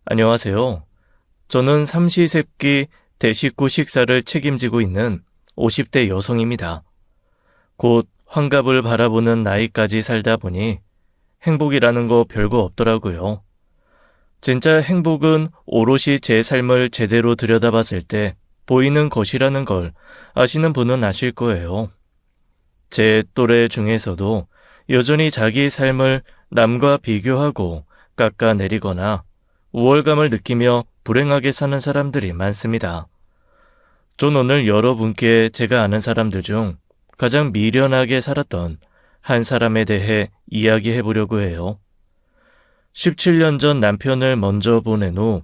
안녕하세요. 저는 삼시세끼 대식구 식사를 책임지고 있는 50대 여성입니다. 곧 환갑을 바라보는 나이까지 살다 보니 행복이라는 거 별거 없더라고요. 진짜 행복은 오롯이 제 삶을 제대로 들여다봤을 때 보이는 것이라는 걸 아시는 분은 아실 거예요. 제 또래 중에서도 여전히 자기 삶을 남과 비교하고 깎아내리거나 우월감을 느끼며 불행하게 사는 사람들이 많습니다. 전 오늘 여러분께 제가 아는 사람들 중 가장 미련하게 살았던 한 사람에 대해 이야기해 보려고 해요. 17년 전 남편을 먼저 보낸 후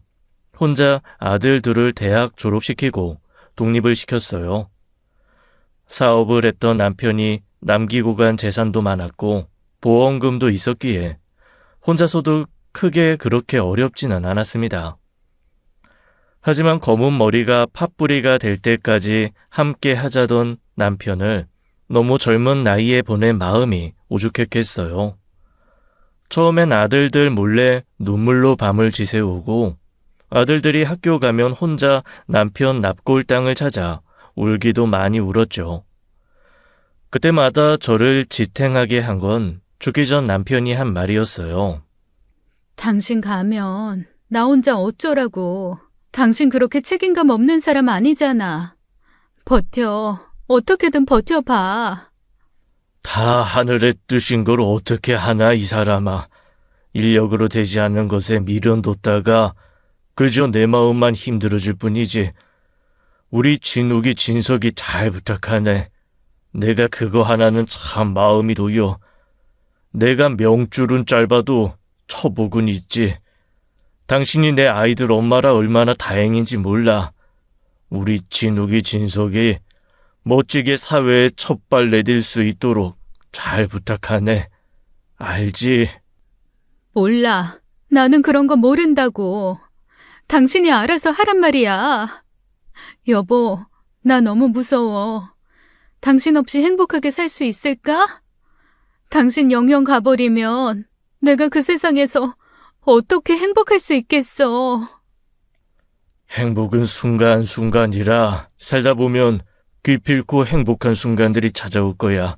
혼자 아들 둘을 대학 졸업시키고 독립을 시켰어요. 사업을 했던 남편이 남기고 간 재산도 많았고 보험금도 있었기에 혼자서도 크게 그렇게 어렵지는 않았습니다. 하지만 검은 머리가 팥뿌리가 될 때까지 함께 하자던 남편을 너무 젊은 나이에 보낸 마음이 오죽했겠어요. 처음엔 아들들 몰래 눈물로 밤을 지새우고 아들들이 학교 가면 혼자 남편 납골 땅을 찾아 울기도 많이 울었죠. 그때마다 저를 지탱하게 한 건 죽기 전 남편이 한 말이었어요. 당신 가면 나 혼자 어쩌라고. 당신 그렇게 책임감 없는 사람 아니잖아. 버텨. 어떻게든 버텨봐. 다 하늘의 뜻인 걸 어떻게 하나 이 사람아. 인력으로 되지 않는 것에 미련 뒀다가 그저 내 마음만 힘들어질 뿐이지. 우리 진욱이 진석이 잘 부탁하네. 내가 그거 하나는 참 마음이 놓여. 내가 명줄은 짧아도 처복은 있지. 당신이 내 아이들 엄마라 얼마나 다행인지 몰라. 우리 진욱이 진석이 멋지게 사회에 첫발 내딜 수 있도록 잘 부탁하네. 알지? 몰라. 나는 그런 거 모른다고. 당신이 알아서 하란 말이야. 여보, 나 너무 무서워. 당신 없이 행복하게 살 수 있을까? 당신 영영 가버리면 내가 그 세상에서 어떻게 행복할 수 있겠어. 행복은 순간순간이라 살다 보면 기필코 행복한 순간들이 찾아올 거야.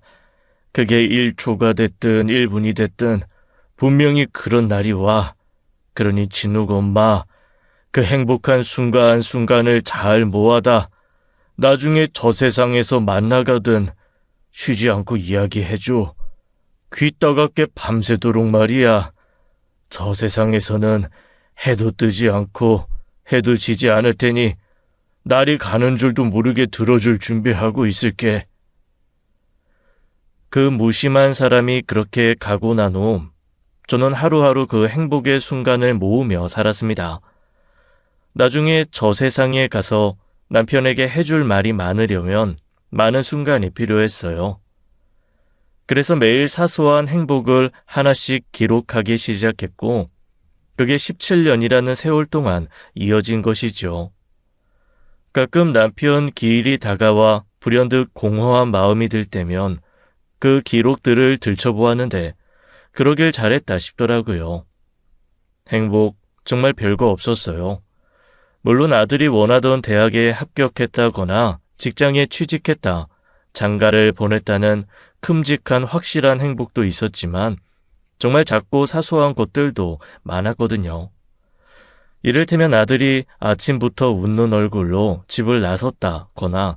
그게 1초가 됐든 1분이 됐든 분명히 그런 날이 와. 그러니 진욱 엄마, 그 행복한 순간순간을 잘 모아다 나중에 저 세상에서 만나가든 쉬지 않고 이야기해줘. 귀 따갑게 밤새도록 말이야. 저 세상에서는 해도 뜨지 않고 해도 지지 않을 테니 날이 가는 줄도 모르게 들어줄 준비하고 있을게. 그 무심한 사람이 그렇게 가고 난 후 저는 하루하루 그 행복의 순간을 모으며 살았습니다. 나중에 저 세상에 가서 남편에게 해줄 말이 많으려면 많은 순간이 필요했어요. 그래서 매일 사소한 행복을 하나씩 기록하기 시작했고 그게 17년이라는 세월 동안 이어진 것이죠. 가끔 남편 기일이 다가와 불현듯 공허한 마음이 들 때면 그 기록들을 들춰보았는데 그러길 잘했다 싶더라고요. 행복 정말 별거 없었어요. 물론 아들이 원하던 대학에 합격했다거나 직장에 취직했다, 장가를 보냈다는 큼직한 확실한 행복도 있었지만 정말 작고 사소한 것들도 많았거든요. 이를테면 아들이 아침부터 웃는 얼굴로 집을 나섰다거나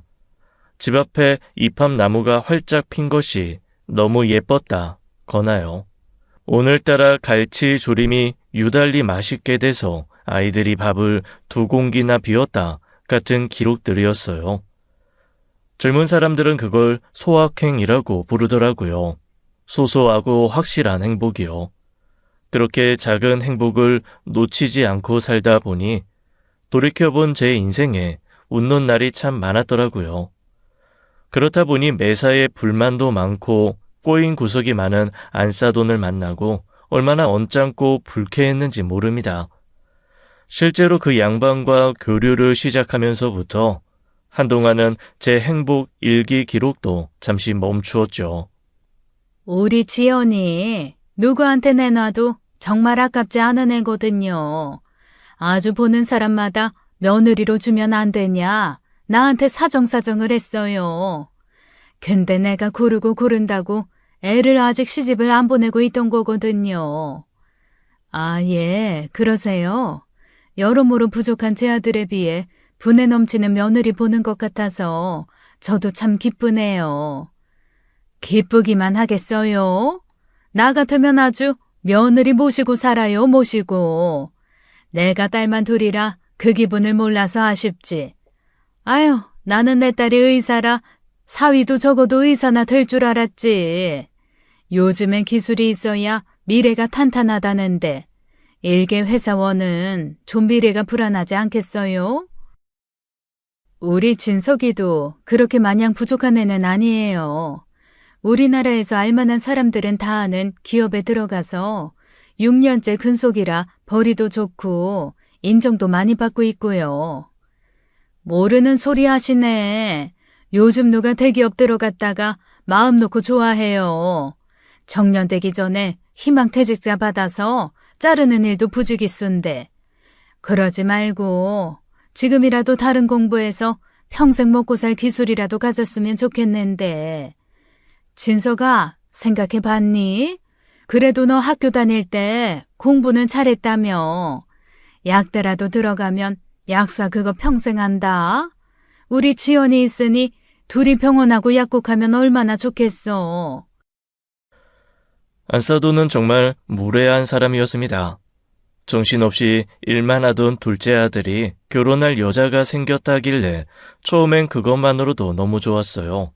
집 앞에 이팝나무가 활짝 핀 것이 너무 예뻤다거나요. 오늘따라 갈치 조림이 유달리 맛있게 돼서 아이들이 밥을 2공기나 비웠다 같은 기록들이었어요. 젊은 사람들은 그걸 소확행이라고 부르더라고요. 소소하고 확실한 행복이요. 그렇게 작은 행복을 놓치지 않고 살다 보니 돌이켜본 제 인생에 웃는 날이 참 많았더라고요. 그렇다 보니 매사에 불만도 많고 꼬인 구석이 많은 안싸돈을 만나고 얼마나 언짢고 불쾌했는지 모릅니다. 실제로 그 양반과 교류를 시작하면서부터 한동안은 제 행복 일기 기록도 잠시 멈추었죠. 우리 지연이 누구한테 내놔도 정말 아깝지 않은 애거든요. 아주 보는 사람마다 며느리로 주면 안 되냐? 나한테 사정사정을 했어요. 근데 내가 고른다고 애를 아직 시집을 안 보내고 있던 거거든요. 아, 예, 그러세요. 여러모로 부족한 제 아들에 비해 분에 넘치는 며느리 보는 것 같아서 저도 참 기쁘네요. 기쁘기만 하겠어요? 나 같으면 아주 며느리 모시고 살아요, 모시고. 내가 딸만 둘이라 그 기분을 몰라서 아쉽지. 아유, 나는 내 딸이 의사라 사위도 적어도 의사나 될 줄 알았지. 요즘엔 기술이 있어야 미래가 탄탄하다는데 일개 회사원은 좀 미래가 불안하지 않겠어요? 우리 진석이도 그렇게 마냥 부족한 애는 아니에요. 우리나라에서 알만한 사람들은 다 아는 기업에 들어가서 6년째 근속이라 벌이도 좋고 인정도 많이 받고 있고요. 모르는 소리 하시네. 요즘 누가 대기업 들어갔다가 마음 놓고 좋아해요. 정년되기 전에 희망퇴직자 받아서 자르는 일도 부지기수인데. 그러지 말고 지금이라도 다른 공부해서 평생 먹고 살 기술이라도 가졌으면 좋겠는데. 진서가 생각해 봤니? 그래도 너 학교 다닐 때 공부는 잘했다며. 약대라도 들어가면 약사 그거 평생 한다. 우리 지연이 있으니 둘이 병원하고 약국하면 얼마나 좋겠어. 안사도는 정말 무례한 사람이었습니다. 정신없이 일만 하던 둘째 아들이 결혼할 여자가 생겼다길래 처음엔 그것만으로도 너무 좋았어요.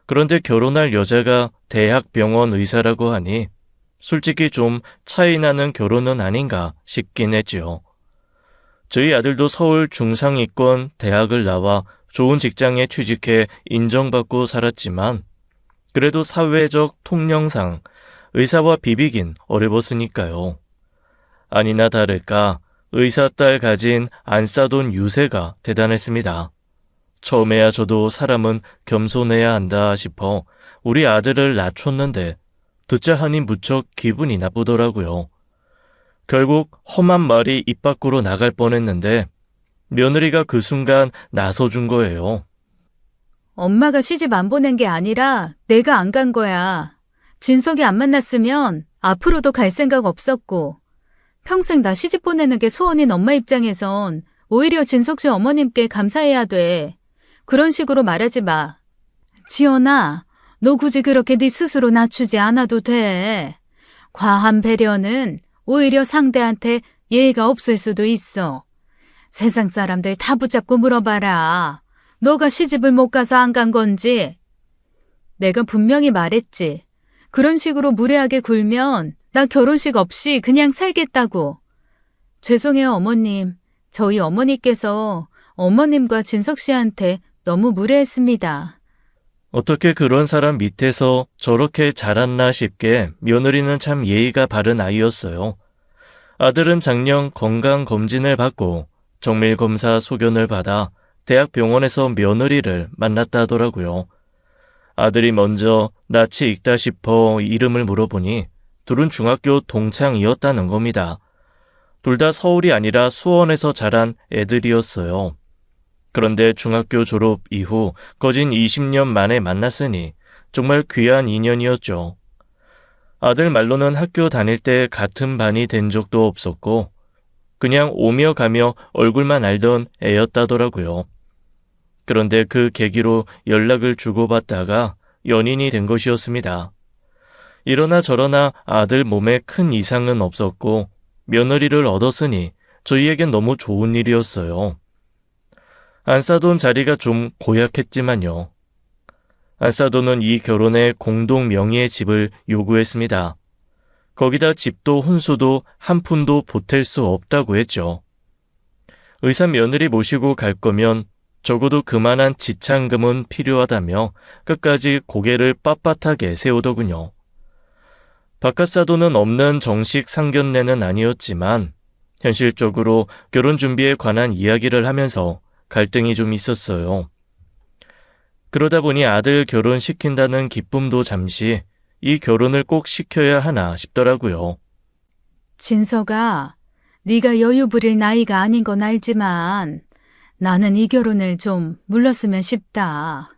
그런데 결혼할 여자가 대학병원 의사라고 하니 솔직히 좀 차이 나는 결혼은 아닌가 싶긴 했지요. 저희 아들도 서울 중상위권 대학을 나와 좋은 직장에 취직해 인정받고 살았지만 그래도 사회적 통념상 의사와 비비긴 어려웠으니까요. 아니나 다를까 의사 딸 가진 안싸돈 유세가 대단했습니다. 처음에야 저도 사람은 겸손해야 한다 싶어 우리 아들을 낮췄는데 듣자 하니 무척 기분이 나쁘더라고요. 결국 험한 말이 입 밖으로 나갈 뻔했는데 며느리가 그 순간 나서준 거예요. 엄마가 시집 안 보낸 게 아니라 내가 안 간 거야. 진석이 안 만났으면 앞으로도 갈 생각 없었고 평생 나 시집 보내는 게 소원인 엄마 입장에선 오히려 진석 씨 어머님께 감사해야 돼. 그런 식으로 말하지 마. 지연아, 너 굳이 그렇게 네 스스로 낮추지 않아도 돼. 과한 배려는 오히려 상대한테 예의가 없을 수도 있어. 세상 사람들 다 붙잡고 물어봐라. 너가 시집을 못 가서 안 간 건지. 내가 분명히 말했지. 그런 식으로 무례하게 굴면 나 결혼식 없이 그냥 살겠다고. 죄송해요, 어머님. 저희 어머니께서 어머님과 진석 씨한테 너무 무례했습니다. 어떻게 그런 사람 밑에서 저렇게 자랐나 싶게 며느리는 참 예의가 바른 아이였어요. 아들은 작년 건강검진을 받고 정밀검사 소견을 받아 대학병원에서 며느리를 만났다 하더라고요. 아들이 먼저 낯이 익다 싶어 이름을 물어보니 둘은 중학교 동창이었다는 겁니다. 둘 다 서울이 아니라 수원에서 자란 애들이었어요. 그런데 중학교 졸업 이후 거진 20년 만에 만났으니 정말 귀한 인연이었죠. 아들 말로는 학교 다닐 때 같은 반이 된 적도 없었고 그냥 오며 가며 얼굴만 알던 애였다더라고요. 그런데 그 계기로 연락을 주고받다가 연인이 된 것이었습니다. 이러나 저러나 아들 몸에 큰 이상은 없었고 며느리를 얻었으니 저희에겐 너무 좋은 일이었어요. 안사돈 자리가 좀 고약했지만요. 안사돈은 이 결혼에 공동 명의의 집을 요구했습니다. 거기다 집도 혼수도 한 푼도 보탤 수 없다고 했죠. 의사 며느리 모시고 갈 거면 적어도 그만한 지참금은 필요하다며 끝까지 고개를 빳빳하게 세우더군요. 바깥사돈은 없는 정식 상견례는 아니었지만 현실적으로 결혼 준비에 관한 이야기를 하면서 갈등이 좀 있었어요. 그러다 보니 아들 결혼시킨다는 기쁨도 잠시 이 결혼을 꼭 시켜야 하나 싶더라고요. 진석아, 네가 여유 부릴 나이가 아닌 건 알지만 나는 이 결혼을 좀 물렀으면 싶다.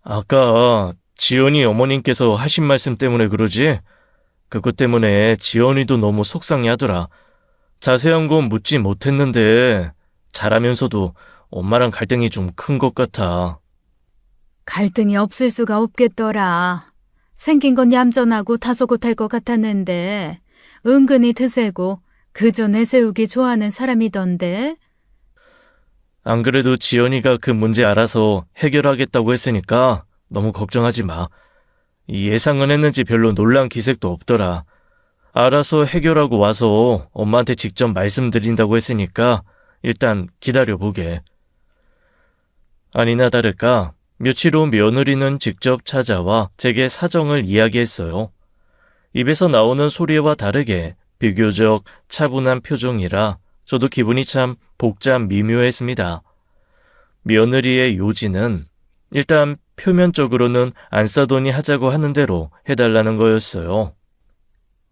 아까 지연이 어머님께서 하신 말씀 때문에 그러지? 그것 때문에 지연이도 너무 속상해하더라. 자세한 건 묻지 못했는데 잘하면서도 엄마랑 갈등이 좀 큰 것 같아. 갈등이 없을 수가 없겠더라. 생긴 건 얌전하고 다소곳할 것 같았는데 은근히 드세고 그저 내세우기 좋아하는 사람이던데. 안 그래도 지연이가 그 문제 알아서 해결하겠다고 했으니까 너무 걱정하지 마. 이 예상은 했는지 별로 놀란 기색도 없더라. 알아서 해결하고 와서 엄마한테 직접 말씀드린다고 했으니까 일단 기다려보게. 아니나 다를까 며칠 후 며느리는 직접 찾아와 제게 사정을 이야기했어요. 입에서 나오는 소리와 다르게 비교적 차분한 표정이라 저도 기분이 참 복잡 미묘했습니다. 며느리의 요지는 일단 표면적으로는 안 싸더니 하자고 하는 대로 해달라는 거였어요.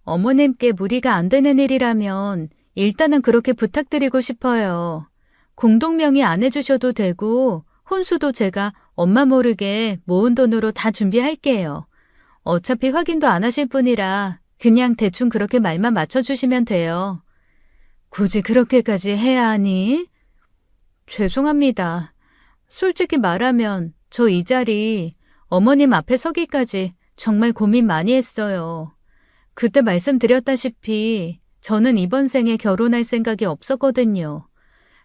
어머님께 무리가 안 되는 일이라면 일단은 그렇게 부탁드리고 싶어요. 공동명의 안 해주셔도 되고 혼수도 제가 엄마 모르게 모은 돈으로 다 준비할게요. 어차피 확인도 안 하실 분이라 그냥 대충 그렇게 말만 맞춰주시면 돼요. 굳이 그렇게까지 해야 하니? 죄송합니다. 솔직히 말하면 저 이 자리 어머님 앞에 서기까지 정말 고민 많이 했어요. 그때 말씀드렸다시피 저는 이번 생에 결혼할 생각이 없었거든요.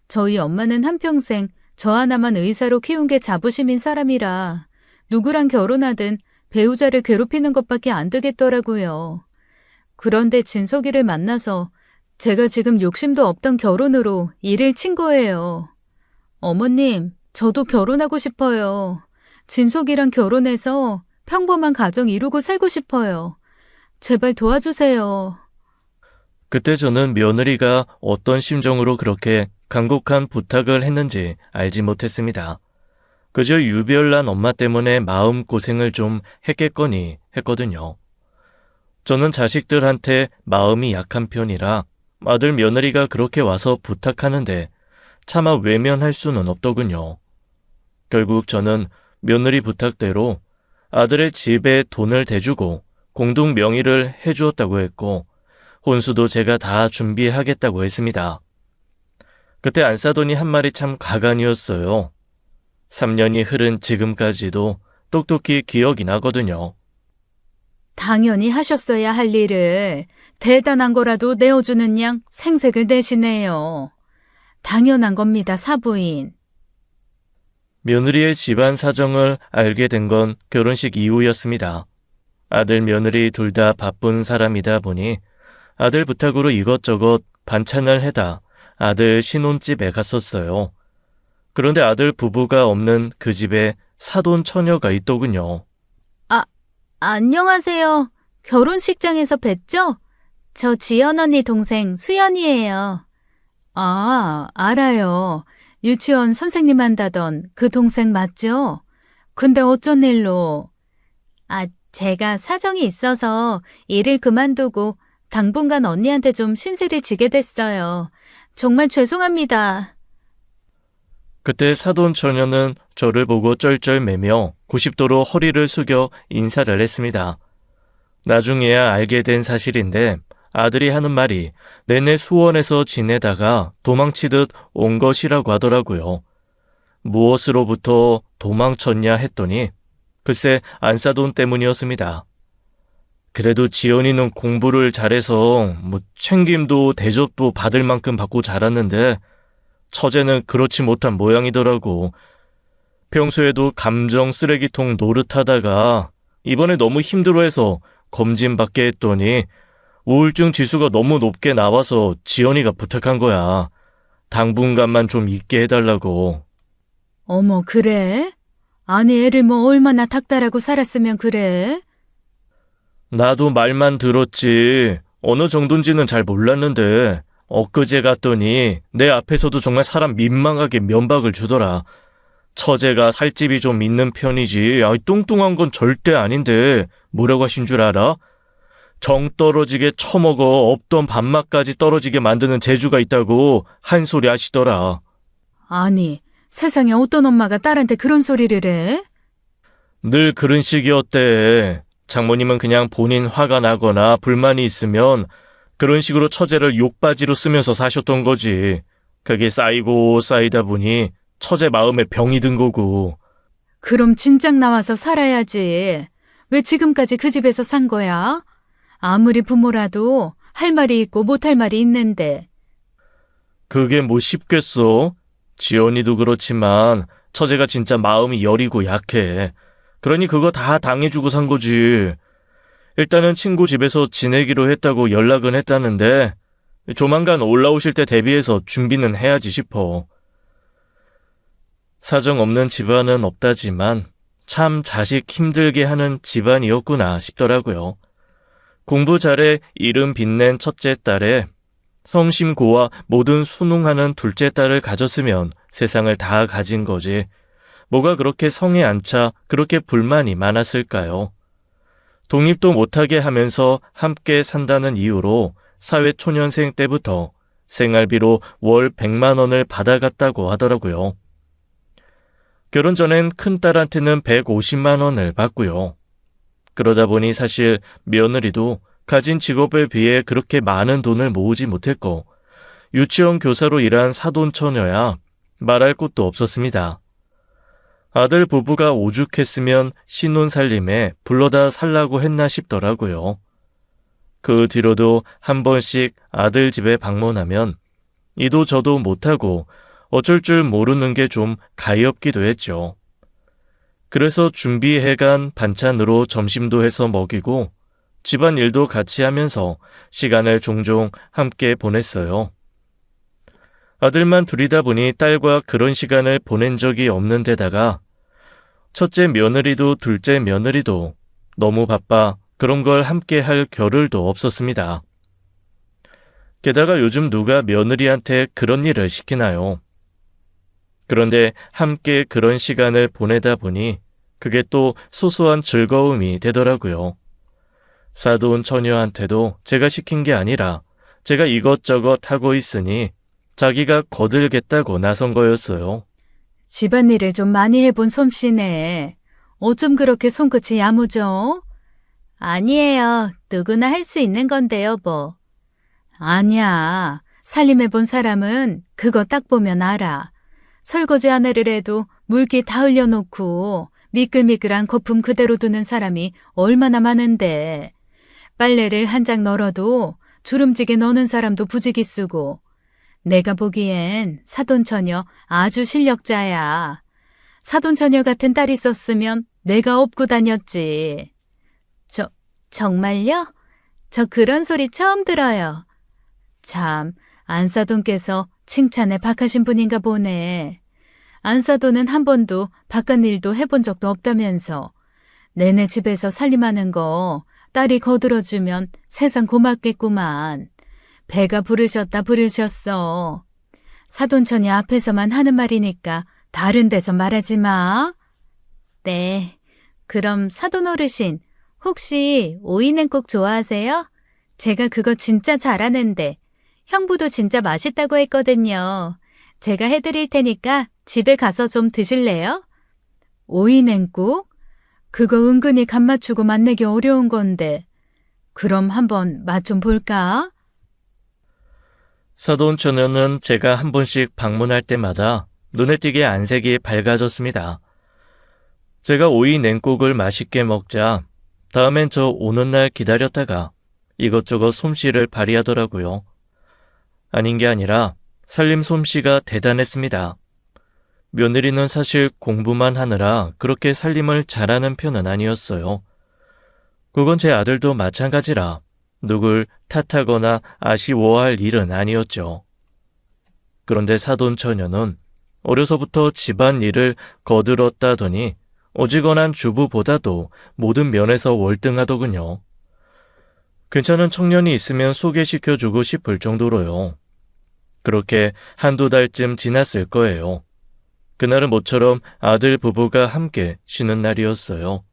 저희 엄마는 한평생 저 하나만 의사로 키운 게 자부심인 사람이라 누구랑 결혼하든 배우자를 괴롭히는 것밖에 안 되겠더라고요. 그런데 진석이를 만나서 제가 지금 욕심도 없던 결혼으로 일을 친 거예요. 어머님, 저도 결혼하고 싶어요. 진석이랑 결혼해서 평범한 가정 이루고 살고 싶어요. 제발 도와주세요. 그때 저는 며느리가 어떤 심정으로 그렇게 간곡한 부탁을 했는지 알지 못했습니다. 그저 유별난 엄마 때문에 마음고생을 좀 했겠거니 했거든요. 저는 자식들한테 마음이 약한 편이라 아들 며느리가 그렇게 와서 부탁하는데 차마 외면할 수는 없더군요. 결국 저는 며느리 부탁대로 아들의 집에 돈을 대주고 공동 명의를 해주었다고 했고 혼수도 제가 다 준비하겠다고 했습니다. 그때 안 싸더니 한 말이 참 가관이었어요. 3년이 흐른 지금까지도 똑똑히 기억이 나거든요. 당연히 하셨어야 할 일을 대단한 거라도 내어주는 양 생색을 내시네요. 당연한 겁니다, 사부인. 며느리의 집안 사정을 알게 된 건 결혼식 이후였습니다. 아들 며느리 둘 다 바쁜 사람이다 보니 아들 부탁으로 이것저것 반찬을 해다 아들 신혼집에 갔었어요. 그런데 아들 부부가 없는 그 집에 사돈 처녀가 있더군요. 안녕하세요. 결혼식장에서 뵀죠? 저 지연 언니 동생 수연이에요. 아, 알아요. 유치원 선생님 한다던 그 동생 맞죠? 근데 어쩐 일로? 제가 사정이 있어서 일을 그만두고 당분간 언니한테 좀 신세를 지게 됐어요. 정말 죄송합니다. 그때 사돈 처녀는 저를 보고 쩔쩔매며 90도로 허리를 숙여 인사를 했습니다. 나중에야 알게 된 사실인데 아들이 하는 말이 내내 수원에서 지내다가 도망치듯 온 것이라고 하더라고요. 무엇으로부터 도망쳤냐 했더니 글쎄 안싸돈 때문이었습니다. 그래도 지연이는 공부를 잘해서 챙김도 대접도 받을 만큼 받고 자랐는데 처제는 그렇지 못한 모양이더라고. 평소에도 감정 쓰레기통 노릇하다가 이번에 너무 힘들어해서 검진받게 했더니 우울증 지수가 너무 높게 나와서 지연이가 부탁한 거야. 당분간만 좀 있게 해달라고. 어머, 그래? 아니, 애를 뭐 얼마나 닥달하고 살았으면 그래? 나도 말만 들었지 어느 정도인지는 잘 몰랐는데 엊그제 갔더니 내 앞에서도 정말 사람 민망하게 면박을 주더라. 처제가 살집이 좀 있는 편이지 뚱뚱한 건 절대 아닌데 뭐라고 하신 줄 알아? 정 떨어지게 처먹어 없던 밥맛까지 떨어지게 만드는 재주가 있다고 한 소리 하시더라. 아니, 세상에 어떤 엄마가 딸한테 그런 소리를 해? 늘 그런 식이었대. 장모님은 그냥 본인 화가 나거나 불만이 있으면 그런 식으로 처제를 욕바지로 쓰면서 사셨던 거지. 그게 쌓이고 쌓이다 보니 처제 마음에 병이 든 거고. 그럼 진작 나와서 살아야지. 왜 지금까지 그 집에서 산 거야? 아무리 부모라도 할 말이 있고 못할 말이 있는데. 그게 뭐 쉽겠어? 지연이도 그렇지만 처제가 진짜 마음이 여리고 약해. 그러니 그거 다 당해주고 산 거지. 일단은 친구 집에서 지내기로 했다고 연락은 했다는데 조만간 올라오실 때 대비해서 준비는 해야지 싶어. 사정 없는 집안은 없다지만 참 자식 힘들게 하는 집안이었구나 싶더라고요. 공부 잘해 이름 빛낸 첫째 딸에 성심고와 모든 순응하는 둘째 딸을 가졌으면 세상을 다 가진 거지. 뭐가 그렇게 성에 안 차 그렇게 불만이 많았을까요? 독립도 못하게 하면서 함께 산다는 이유로 사회초년생 때부터 생활비로 월 100만 원을 받아갔다고 하더라고요. 결혼 전엔 큰딸한테는 150만 원을 받고요. 그러다 보니 사실 며느리도 가진 직업에 비해 그렇게 많은 돈을 모으지 못했고 유치원 교사로 일한 사돈처녀야 말할 곳도 없었습니다. 아들 부부가 오죽했으면 신혼살림에 불러다 살라고 했나 싶더라고요. 그 뒤로도 한 번씩 아들 집에 방문하면 이도 저도 못하고 어쩔 줄 모르는 게 좀 가엾기도 했죠. 그래서 준비해간 반찬으로 점심도 해서 먹이고 집안일도 같이 하면서 시간을 종종 함께 보냈어요. 아들만 둘이다 보니 딸과 그런 시간을 보낸 적이 없는 데다가 첫째 며느리도 둘째 며느리도 너무 바빠 그런 걸 함께 할 겨를도 없었습니다. 게다가 요즘 누가 며느리한테 그런 일을 시키나요? 그런데 함께 그런 시간을 보내다 보니 그게 또 소소한 즐거움이 되더라고요. 사돈 처녀한테도 제가 시킨 게 아니라 제가 이것저것 하고 있으니 자기가 거들겠다고 나선 거였어요. 집안일을 좀 많이 해본 솜씨네. 어쩜 그렇게 손끝이 야무져? 아니에요. 누구나 할 수 있는 건데요, 뭐. 아니야. 살림해본 사람은 그거 딱 보면 알아. 설거지 하나를 해도 물기 다 흘려놓고 미끌미끌한 거품 그대로 두는 사람이 얼마나 많은데. 빨래를 한 장 널어도 주름지게 넣는 사람도 부지기 쓰고. 내가 보기엔 사돈처녀 아주 실력자야. 사돈처녀 같은 딸 있었으면 내가 업고 다녔지. 정말요? 저 그런 소리 처음 들어요. 참, 안사돈께서 칭찬에 박하신 분인가 보네. 안사돈은 한 번도 바깥일도 해본 적도 없다면서. 내내 집에서 살림하는 거 딸이 거들어주면 세상 고맙겠구만. 배가 부르셨다 부르셨어. 사돈처녀 앞에서만 하는 말이니까 다른 데서 말하지 마. 네, 그럼 사돈 어르신 혹시 오이냉국 좋아하세요? 제가 그거 진짜 잘하는데 형부도 진짜 맛있다고 했거든요. 제가 해드릴 테니까 집에 가서 좀 드실래요? 오이냉국? 그거 은근히 간 맞추고 맛내기 어려운 건데. 그럼 한번 맛 좀 볼까? 사돈처녀는 제가 한 번씩 방문할 때마다 눈에 띄게 안색이 밝아졌습니다. 제가 오이 냉국을 맛있게 먹자 다음엔 저 오는 날 기다렸다가 이것저것 솜씨를 발휘하더라고요. 아닌 게 아니라 살림 솜씨가 대단했습니다. 며느리는 사실 공부만 하느라 그렇게 살림을 잘하는 편은 아니었어요. 그건 제 아들도 마찬가지라 누굴 탓하거나 아쉬워할 일은 아니었죠. 그런데 사돈처녀는 어려서부터 집안일을 거들었다더니 어지간한 주부보다도 모든 면에서 월등하더군요. 괜찮은 청년이 있으면 소개시켜주고 싶을 정도로요. 그렇게 한두 달쯤 지났을 거예요. 그날은 모처럼 아들 부부가 함께 쉬는 날이었어요.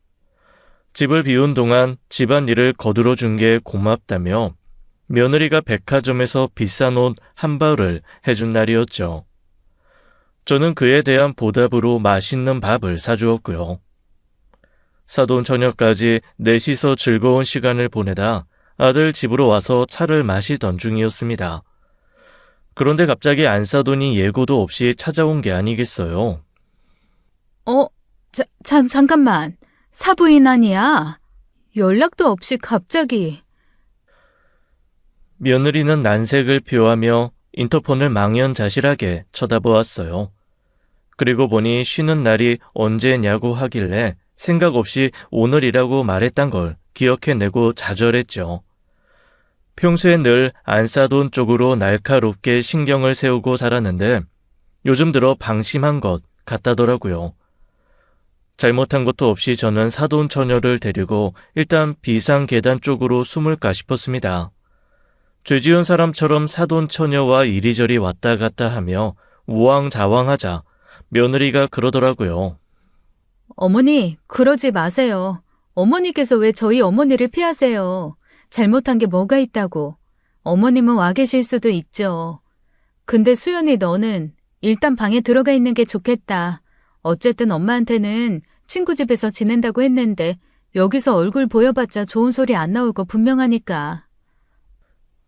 집을 비운 동안 집안일을 거들어 준 게 고맙다며 며느리가 백화점에서 비싼 옷 한 벌을 해준 날이었죠. 저는 그에 대한 보답으로 맛있는 밥을 사주었고요. 사돈 처녀까지 넷이서 즐거운 시간을 보내다 아들 집으로 와서 차를 마시던 중이었습니다. 그런데 갑자기 안사돈이 예고도 없이 찾아온 게 아니겠어요. 잠깐만. 사부인 아니야? 연락도 없이 갑자기. 며느리는 난색을 표하며 인터폰을 망연자실하게 쳐다보았어요. 그리고 보니 쉬는 날이 언제냐고 하길래 생각 없이 오늘이라고 말했단 걸 기억해내고 좌절했죠. 평소엔 늘 안사돈 쪽으로 날카롭게 신경을 세우고 살았는데 요즘 들어 방심한 것 같다더라고요. 잘못한 것도 없이 저는 사돈 처녀를 데리고 일단 비상계단 쪽으로 숨을까 싶었습니다. 죄지은 사람처럼 사돈 처녀와 이리저리 왔다 갔다 하며 우왕좌왕하자 며느리가 그러더라고요. 어머니, 그러지 마세요. 어머니께서 왜 저희 어머니를 피하세요? 잘못한 게 뭐가 있다고. 어머님은 와 계실 수도 있죠. 근데 수연이 너는 일단 방에 들어가 있는 게 좋겠다. 어쨌든 엄마한테는 친구 집에서 지낸다고 했는데 여기서 얼굴 보여봤자 좋은 소리 안 나올 거 분명하니까.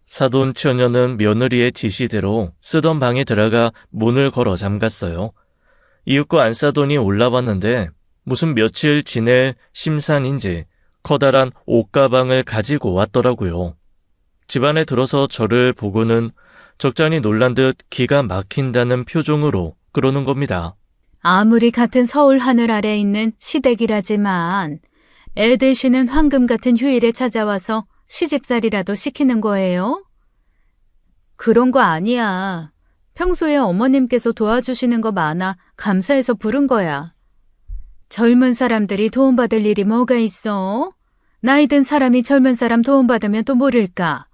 사돈 처녀는 며느리의 지시대로 쓰던 방에 들어가 문을 걸어 잠갔어요. 이윽고 안사돈이 올라왔는데 무슨 며칠 지낼 심산인지 커다란 옷가방을 가지고 왔더라고요. 집안에 들어서 저를 보고는 적잖이 놀란 듯 기가 막힌다는 표정으로 그러는 겁니다. 아무리 같은 서울 하늘 아래에 있는 시댁이라지만 애들 쉬는 황금 같은 휴일에 찾아와서 시집살이라도 시키는 거예요? 그런 거 아니야. 평소에 어머님께서 도와주시는 거 많아 감사해서 부른 거야. 젊은 사람들이 도움받을 일이 뭐가 있어? 나이 든 사람이 젊은 사람 도움받으면 또 모를까?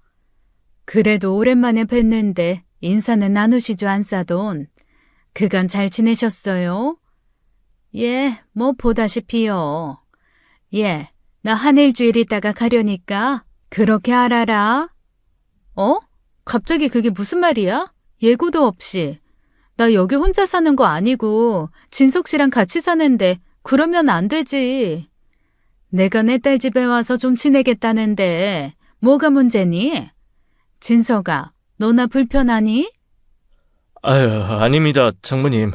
그래도 오랜만에 뵀는데 인사는 나누시죠, 안사돈. 그간 잘 지내셨어요? 예, 뭐 보다시피요. 예, 나 한 일주일 있다가 가려니까 그렇게 알아라. 갑자기 그게 무슨 말이야? 예고도 없이. 나 여기 혼자 사는 거 아니고 진석 씨랑 같이 사는데 그러면 안 되지. 내가 내 딸 집에 와서 좀 지내겠다는데 뭐가 문제니? 진석아, 너나 불편하니? 아유, 아닙니다, 장모님.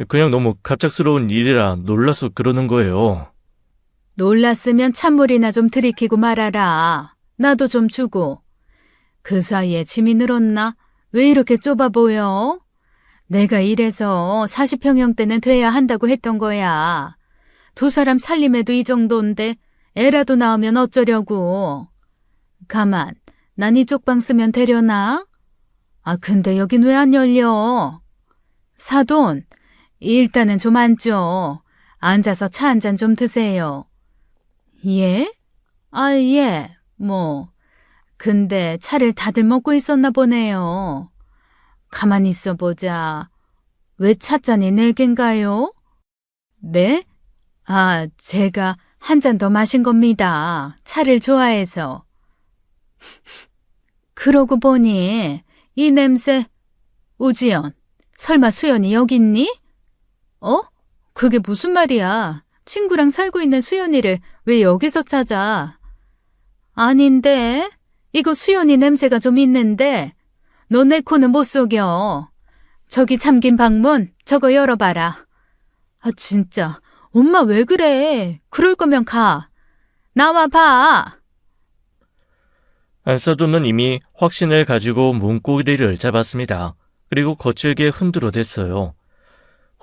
그냥 너무 갑작스러운 일이라 놀라서 그러는 거예요. 놀랐으면 찬물이나 좀 들이키고 말아라. 나도 좀 주고. 그 사이에 짐이 늘었나? 왜 이렇게 좁아 보여? 내가 이래서 40평형대는 돼야 한다고 했던 거야. 두 사람 살림에도 이 정도인데 애라도 낳으면 어쩌려고. 가만, 난 이쪽 방 쓰면 되려나? 근데 여긴 왜 안 열려? 사돈, 일단은 좀 앉죠. 앉아서 차 한 잔 좀 드세요. 예? 예, 뭐. 근데 차를 다들 먹고 있었나 보네요. 가만히 있어 보자. 왜 찻잔이 4개인가요? 네? 제가 한 잔 더 마신 겁니다. 차를 좋아해서. 그러고 보니 이 냄새. 우지연, 설마 수연이 여기 있니? 그게 무슨 말이야. 친구랑 살고 있는 수연이를 왜 여기서 찾아? 아닌데, 이거 수연이 냄새가 좀 있는데 너 내 코는 못 속여. 저기 잠긴 방문 저거 열어봐라. 진짜 엄마 왜 그래. 그럴 거면 가. 나와 봐. 안사돈은 이미 확신을 가지고 문고리를 잡았습니다. 그리고 거칠게 흔들어댔어요.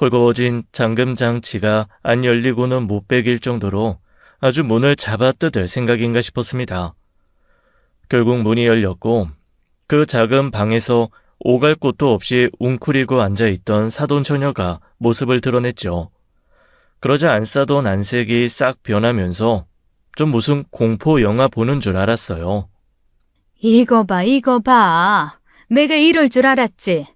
헐거워진 잠금장치가 안 열리고는 못 베길 정도로 아주 문을 잡아뜯을 생각인가 싶었습니다. 결국 문이 열렸고 그 작은 방에서 오갈 곳도 없이 웅크리고 앉아있던 사돈 처녀가 모습을 드러냈죠. 그러자 안사돈 안색이 싹 변하면서 좀 무슨 공포 영화 보는 줄 알았어요. 이거 봐. 내가 이럴 줄 알았지.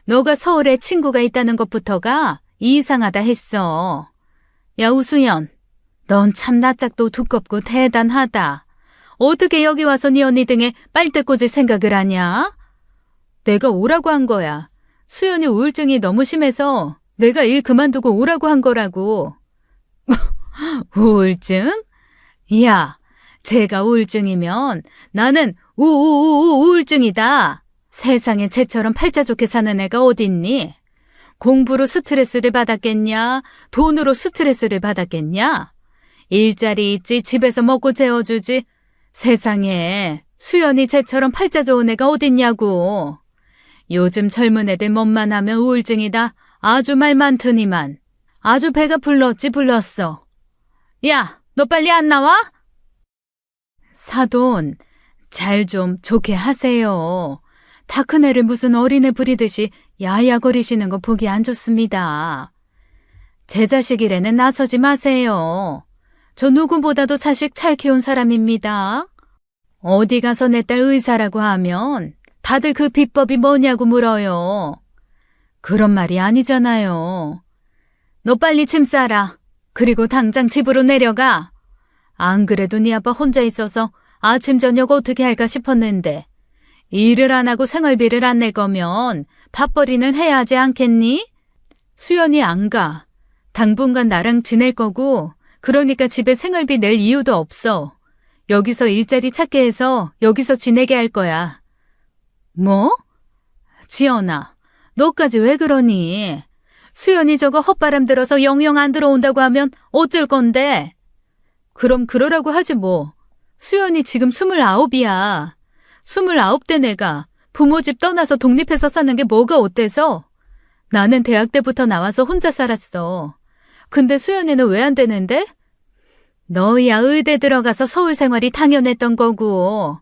너가 서울에 친구가 있다는 것부터가 이상하다 했어. 야, 우수연, 넌 참 낯짝도 두껍고 대단하다. 어떻게 여기 와서 네 언니 등에 빨대 꽂을 생각을 하냐? 내가 오라고 한 거야. 수연이 우울증이 너무 심해서 내가 일 그만두고 오라고 한 거라고. 우울증? 야, 제가 우울증이면 나는 우울증이다. 세상에 쟤처럼 팔자 좋게 사는 애가 어딨니? 공부로 스트레스를 받았겠냐? 돈으로 스트레스를 받았겠냐? 일자리 있지 집에서 먹고 재워주지. 세상에 수연이 쟤처럼 팔자 좋은 애가 어딨냐고. 요즘 젊은 애들 몸만 하면 우울증이다. 아주 말 많더니만. 아주 배가 불렀어. 야, 너 빨리 안 나와? 사돈, 잘 좀 좋게 하세요. 다 큰 애를 무슨 어린애 부리듯이 야야거리시는 거 보기 안 좋습니다. 제 자식 일에는 나서지 마세요. 저 누구보다도 자식 잘 키운 사람입니다. 어디 가서 내 딸 의사라고 하면 다들 그 비법이 뭐냐고 물어요. 그런 말이 아니잖아요. 너 빨리 짐 싸라. 그리고 당장 집으로 내려가. 안 그래도 네 아빠 혼자 있어서 아침 저녁 어떻게 할까 싶었는데 일을 안 하고 생활비를 안 낼 거면 밥벌이는 해야 하지 않겠니? 수연이 안 가. 당분간 나랑 지낼 거고 그러니까 집에 생활비 낼 이유도 없어. 여기서 일자리 찾게 해서 여기서 지내게 할 거야. 뭐? 지연아, 너까지 왜 그러니? 수연이 저거 헛바람 들어서 영영 안 들어온다고 하면 어쩔 건데? 그럼 그러라고 하지 뭐. 수연이 지금 29이야. 29대 내가 부모 집 떠나서 독립해서 사는 게 뭐가 어때서? 나는 대학 때부터 나와서 혼자 살았어. 근데 수연이는 왜 안 되는데? 너야 의대 들어가서 서울 생활이 당연했던 거고.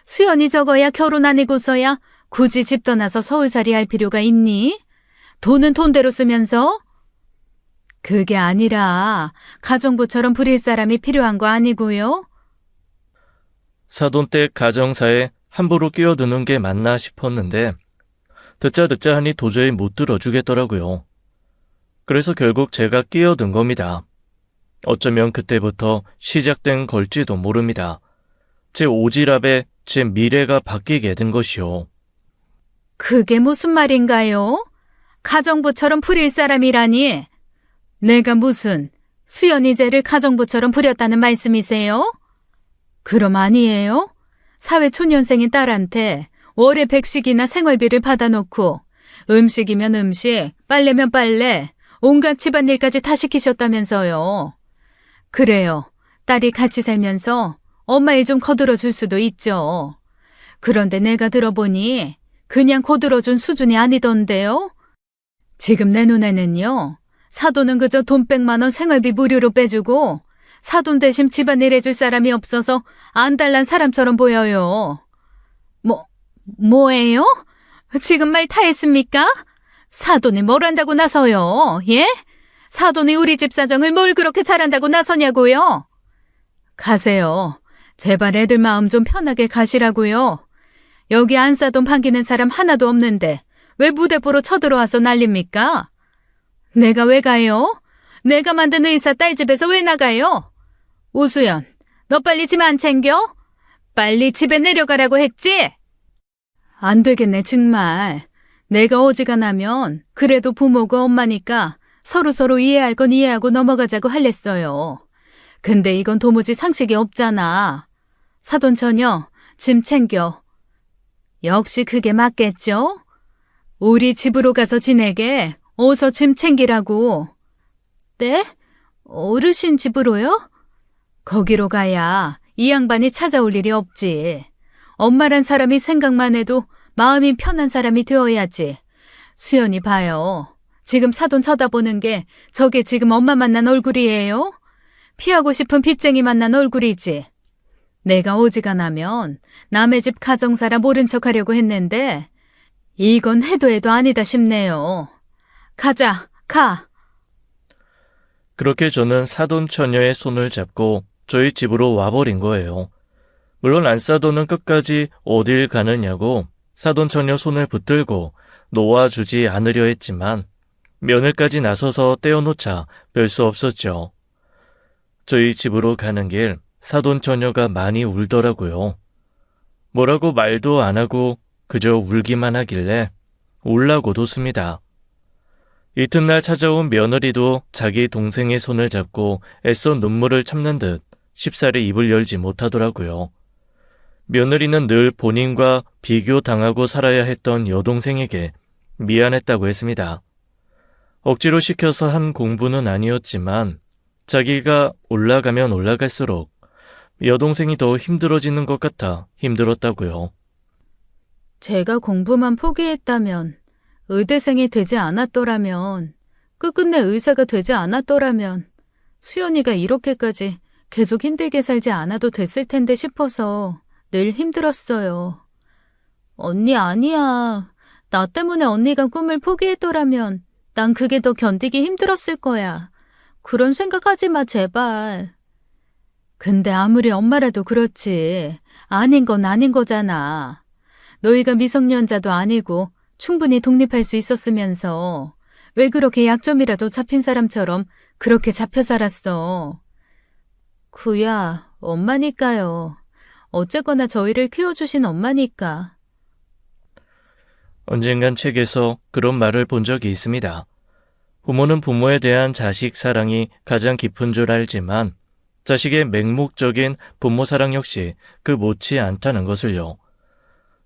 수연이 저거야 결혼 아니고서야 굳이 집 떠나서 서울살이 할 필요가 있니? 돈은 돈대로 쓰면서? 그게 아니라 가정부처럼 부릴 사람이 필요한 거 아니고요? 사돈댁 가정사에 함부로 끼어드는 게 맞나 싶었는데 듣자 하니 도저히 못 들어주겠더라고요. 그래서 결국 제가 끼어든 겁니다. 어쩌면 그때부터 시작된 걸지도 모릅니다. 제 오지랖에 제 미래가 바뀌게 된 것이요. 그게 무슨 말인가요? 가정부처럼 부릴 사람이라니. 내가 무슨 수연이 쟤를 가정부처럼 부렸다는 말씀이세요? 그럼 아니에요? 사회초년생인 딸한테 월에 100씩이나 생활비를 받아놓고 음식이면 음식, 빨래면 빨래, 온갖 집안일까지 다 시키셨다면서요. 그래요. 딸이 같이 살면서 엄마 일 좀 거들어 줄 수도 있죠. 그런데 내가 들어보니 그냥 거들어준 수준이 아니던데요? 지금 내 눈에는요. 사돈은 그저 돈 100만 원 생활비 무료로 빼주고 사돈 대신 집안일 해줄 사람이 없어서 안달난 사람처럼 보여요. 뭐예요? 지금 말 다 했습니까? 사돈이 뭘 한다고 나서요? 예? 사돈이 우리 집 사정을 뭘 그렇게 잘한다고 나서냐고요? 가세요. 제발 애들 마음 좀 편하게 가시라고요. 여기 안사돈 반기는 사람 하나도 없는데 왜 무대포로 쳐들어와서 난립니까? 내가 왜 가요? 내가 만든 의사 딸 집에서 왜 나가요? 오수연, 너 빨리 짐 안 챙겨? 빨리 집에 내려가라고 했지? 안 되겠네 정말. 내가 어지간하면 그래도 부모고 엄마니까 서로 이해할 건 이해하고 넘어가자고 할랬어요. 근데 이건 도무지 상식이 없잖아. 사돈 처녀, 짐 챙겨. 역시 그게 맞겠죠? 우리 집으로 가서 지내게 어서 짐 챙기라고. 네? 어르신 집으로요? 거기로 가야 이 양반이 찾아올 일이 없지. 엄마란 사람이 생각만 해도 마음이 편한 사람이 되어야지. 수연이 봐요. 지금 사돈 쳐다보는 게 저게 지금 엄마 만난 얼굴이에요? 피하고 싶은 빚쟁이 만난 얼굴이지. 내가 어지간하면 남의 집 가정사라 모른 척하려고 했는데 이건 해도 아니다 싶네요. 가자, 가. 그렇게 저는 사돈 처녀의 손을 잡고 저희 집으로 와버린 거예요. 물론 안사돈은 끝까지 어딜 가느냐고 사돈 처녀 손을 붙들고 놓아주지 않으려 했지만 며느리까지 나서서 떼어놓자 별 수 없었죠. 저희 집으로 가는 길 사돈 처녀가 많이 울더라고요. 뭐라고 말도 안 하고 그저 울기만 하길래 울라고 뒀습니다. 이튿날 찾아온 며느리도 자기 동생의 손을 잡고 애써 눈물을 참는 듯 쉽사리 입을 열지 못하더라고요. 며느리는 늘 본인과 비교당하고 살아야 했던 여동생에게 미안했다고 했습니다. 억지로 시켜서 한 공부는 아니었지만 자기가 올라가면 올라갈수록 여동생이 더 힘들어지는 것 같아 힘들었다고요. 제가 공부만 포기했다면, 의대생이 되지 않았더라면, 끝끝내 의사가 되지 않았더라면, 수연이가 이렇게까지 계속 힘들게 살지 않아도 됐을 텐데 싶어서 늘 힘들었어요. 언니 아니야. 나 때문에 언니가 꿈을 포기했더라면 난 그게 더 견디기 힘들었을 거야. 그런 생각하지 마, 제발. 근데 아무리 엄마라도 그렇지. 아닌 건 아닌 거잖아. 너희가 미성년자도 아니고 충분히 독립할 수 있었으면서 왜 그렇게 약점이라도 잡힌 사람처럼 그렇게 잡혀 살았어. 그야 엄마니까요. 어쨌거나 저희를 키워주신 엄마니까. 언젠간 책에서 그런 말을 본 적이 있습니다. 부모는 부모에 대한 자식 사랑이 가장 깊은 줄 알지만 자식의 맹목적인 부모 사랑 역시 그 못지 않다는 것을요.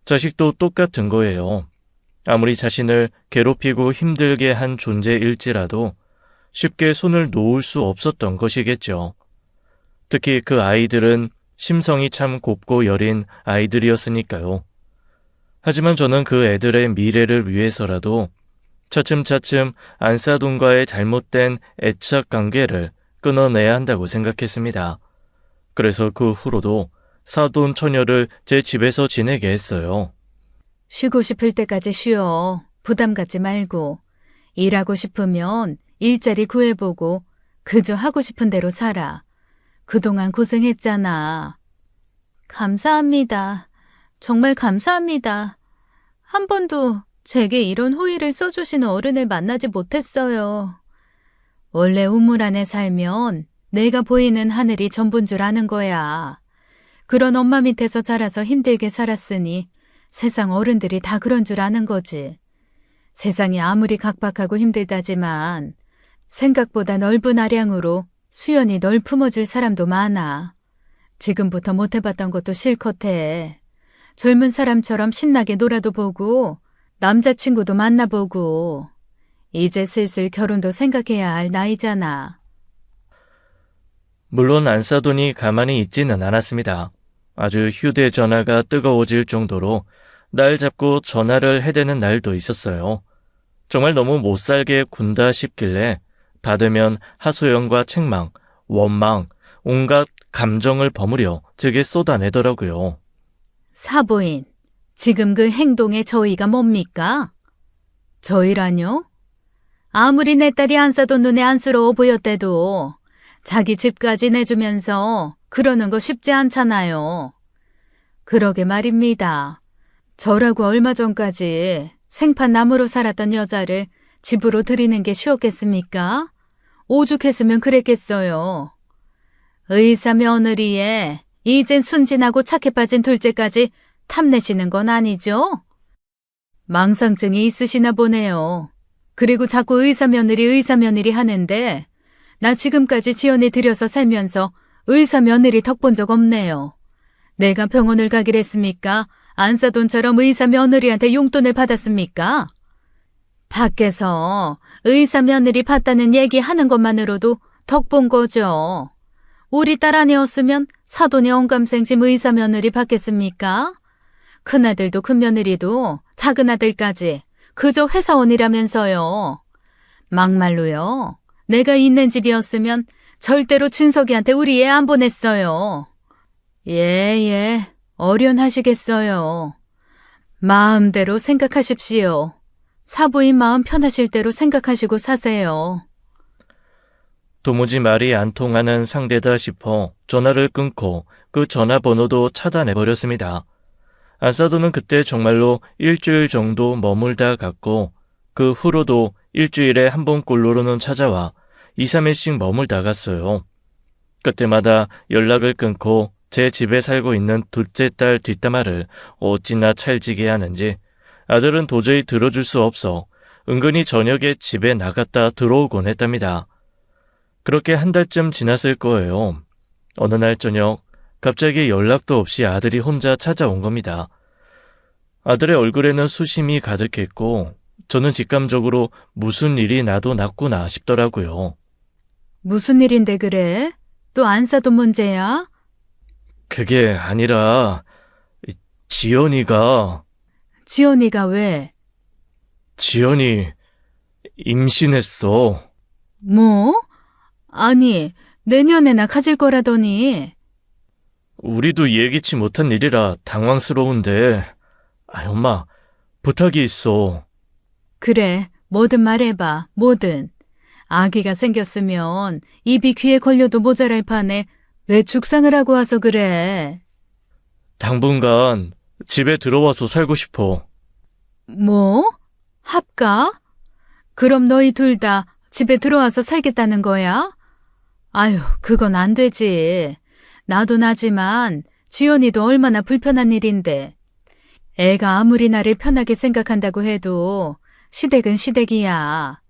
자식도 똑같은 거예요. 아무리 자신을 괴롭히고 힘들게 한 존재일지라도 쉽게 손을 놓을 수 없었던 것이겠죠. 특히 그 아이들은 심성이 참 곱고 여린 아이들이었으니까요. 하지만 저는 그 애들의 미래를 위해서라도 차츰차츰 안사돈과의 잘못된 애착 관계를 끊어내야 한다고 생각했습니다. 그래서 그 후로도 사돈 처녀를 제 집에서 지내게 했어요. 쉬고 싶을 때까지 쉬어. 부담 갖지 말고. 일하고 싶으면 일자리 구해보고 그저 하고 싶은 대로 살아. 그동안 고생했잖아. 감사합니다. 정말 감사합니다. 한 번도 제게 이런 호의를 써주시는 어른을 만나지 못했어요. 원래 우물 안에 살면 내가 보이는 하늘이 전부인 줄 아는 거야. 그런 엄마 밑에서 자라서 힘들게 살았으니 세상 어른들이 다 그런 줄 아는 거지. 세상이 아무리 각박하고 힘들다지만 생각보다 넓은 아량으로 수연이 널 품어줄 사람도 많아. 지금부터 못 해봤던 것도 실컷 해. 젊은 사람처럼 신나게 놀아도 보고 남자친구도 만나보고 이제 슬슬 결혼도 생각해야 할 나이잖아. 물론 안사돈이 가만히 있지는 않았습니다. 아주 휴대전화가 뜨거워질 정도로 날 잡고 전화를 해대는 날도 있었어요. 정말 너무 못살게 군다 싶길래 받으면 하소연과 책망, 원망, 온갖 감정을 버무려 제게 쏟아내더라고요. 사부인, 지금 그 행동의 저희가 뭡니까? 저희라뇨? 아무리 내 딸이 안사돈 눈에 안쓰러워 보였대도 자기 집까지 내주면서 그러는 거 쉽지 않잖아요. 그러게 말입니다. 저라고 얼마 전까지 생판 나무로 살았던 여자를 집으로 들이는 게 쉬웠겠습니까? 오죽했으면 그랬겠어요. 의사 며느리에 이젠 순진하고 착해 빠진 둘째까지 탐내시는 건 아니죠? 망상증이 있으시나 보네요. 그리고 자꾸 의사 며느리 하는데 나 지금까지 지연이 들여서 살면서 의사 며느리 덕본 적 없네요. 내가 병원을 가길 했습니까? 안사돈처럼 의사 며느리한테 용돈을 받았습니까? 밖에서 의사 며느리 봤다는 얘기하는 것만으로도 덕본 거죠. 우리 딸 아니었으면 사돈이 언감생심 의사 며느리 받겠습니까? 큰아들도 큰며느리도 작은아들까지 그저 회사원이라면서요. 막말로요. 내가 있는 집이었으면 절대로 진석이한테 우리 애 안 보냈어요. 예, 어련하시겠어요. 마음대로 생각하십시오. 사부인 마음 편하실 대로 생각하시고 사세요. 도무지 말이 안 통하는 상대다 싶어 전화를 끊고 그 전화번호도 차단해버렸습니다. 안사돈은 그때 정말로 일주일 정도 머물다 갔고 그 후로도 일주일에 한 번꼴로는 찾아와 2, 3일씩 머물다 갔어요. 그때마다 연락을 끊고 제 집에 살고 있는 둘째 딸 뒷담화를 어찌나 찰지게 하는지 아들은 도저히 들어줄 수 없어 은근히 저녁에 집에 나갔다 들어오곤 했답니다. 그렇게 한 달쯤 지났을 거예요. 어느 날 저녁 갑자기 연락도 없이 아들이 혼자 찾아온 겁니다. 아들의 얼굴에는 수심이 가득했고 저는 직감적으로 무슨 일이 나도 났구나 싶더라고요. 무슨 일인데 그래? 또 안사돈 문제야? 그게 아니라 지연이가 왜? 지연이 임신했어. 뭐? 아니, 내년에나 가질 거라더니. 우리도 예기치 못한 일이라 당황스러운데 엄마 부탁이 있어. 그래, 뭐든 말해봐, 뭐든. 아기가 생겼으면 입이 귀에 걸려도 모자랄 판에 왜 죽상을 하고 와서 그래? 당분간 집에 들어와서 살고 싶어. 뭐? 합가? 그럼 너희 둘 다 집에 들어와서 살겠다는 거야? 아유, 그건 안 되지. 나도 나지만 지연이도 얼마나 불편한 일인데. 애가 아무리 나를 편하게 생각한다고 해도 시댁은 시댁이야.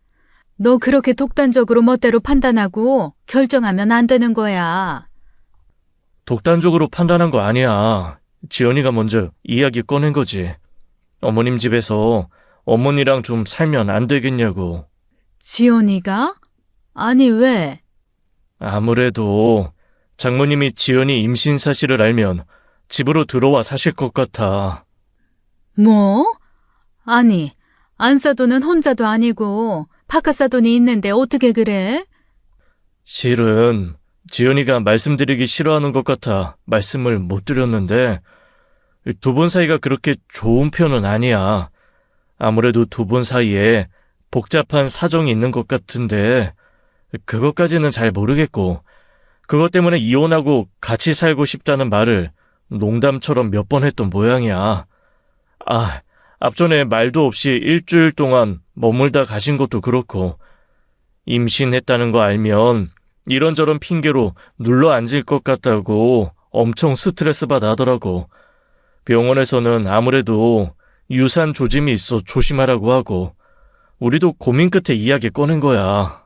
너 그렇게 독단적으로 멋대로 판단하고 결정하면 안 되는 거야. 독단적으로 판단한 거 아니야. 지연이가 먼저 이야기 꺼낸 거지. 어머님 집에서 어머니랑 좀 살면 안 되겠냐고. 지연이가? 아니 왜? 아무래도 장모님이 지연이 임신 사실을 알면 집으로 들어와 사실 것 같아. 뭐? 아니, 안사돈은 혼자도 아니고 바깥사돈이 있는데 어떻게 그래? 실은 지연이가 말씀드리기 싫어하는 것 같아 말씀을 못 드렸는데 두 분 사이가 그렇게 좋은 편은 아니야. 아무래도 두 분 사이에 복잡한 사정이 있는 것 같은데 그것까지는 잘 모르겠고 그것 때문에 이혼하고 같이 살고 싶다는 말을 농담처럼 몇 번 했던 모양이야. 앞전에 말도 없이 일주일 동안 머물다 가신 것도 그렇고 임신했다는 거 알면 이런저런 핑계로 눌러 앉을 것 같다고 엄청 스트레스 받아 하더라고. 병원에서는 아무래도 유산 조짐이 있어 조심하라고 하고 우리도 고민 끝에 이야기 꺼낸 거야.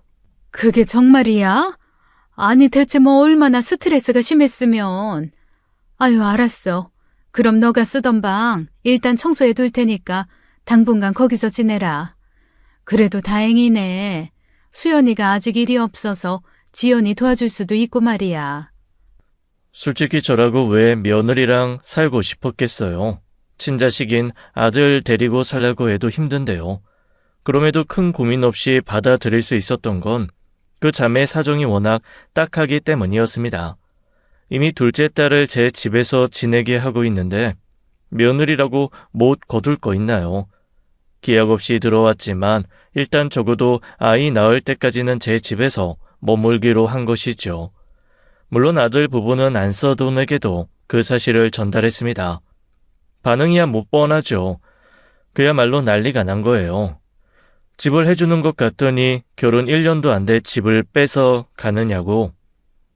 그게 정말이야? 아니 대체 뭐 얼마나 스트레스가 심했으면. 아유 알았어. 그럼 너가 쓰던 방 일단 청소해 둘 테니까 당분간 거기서 지내라. 그래도 다행이네. 수연이가 아직 일이 없어서 지연이 도와줄 수도 있고 말이야. 솔직히 저라고 왜 며느리랑 살고 싶었겠어요. 친자식인 아들 데리고 살려고 해도 힘든데요. 그럼에도 큰 고민 없이 받아들일 수 있었던 건 그 자매의 사정이 워낙 딱하기 때문이었습니다. 이미 둘째 딸을 제 집에서 지내게 하고 있는데 며느리라고 못 거둘 거 있나요? 기약 없이 들어왔지만 일단 적어도 아이 낳을 때까지는 제 집에서 머물기로 한 것이죠. 물론 아들 부부는 안서돈에게도 그 사실을 전달했습니다. 반응이야 못 뻔하죠. 그야말로 난리가 난 거예요. 집을 해주는 것 같더니 결혼 1년도 안 돼 집을 뺏어 가느냐고.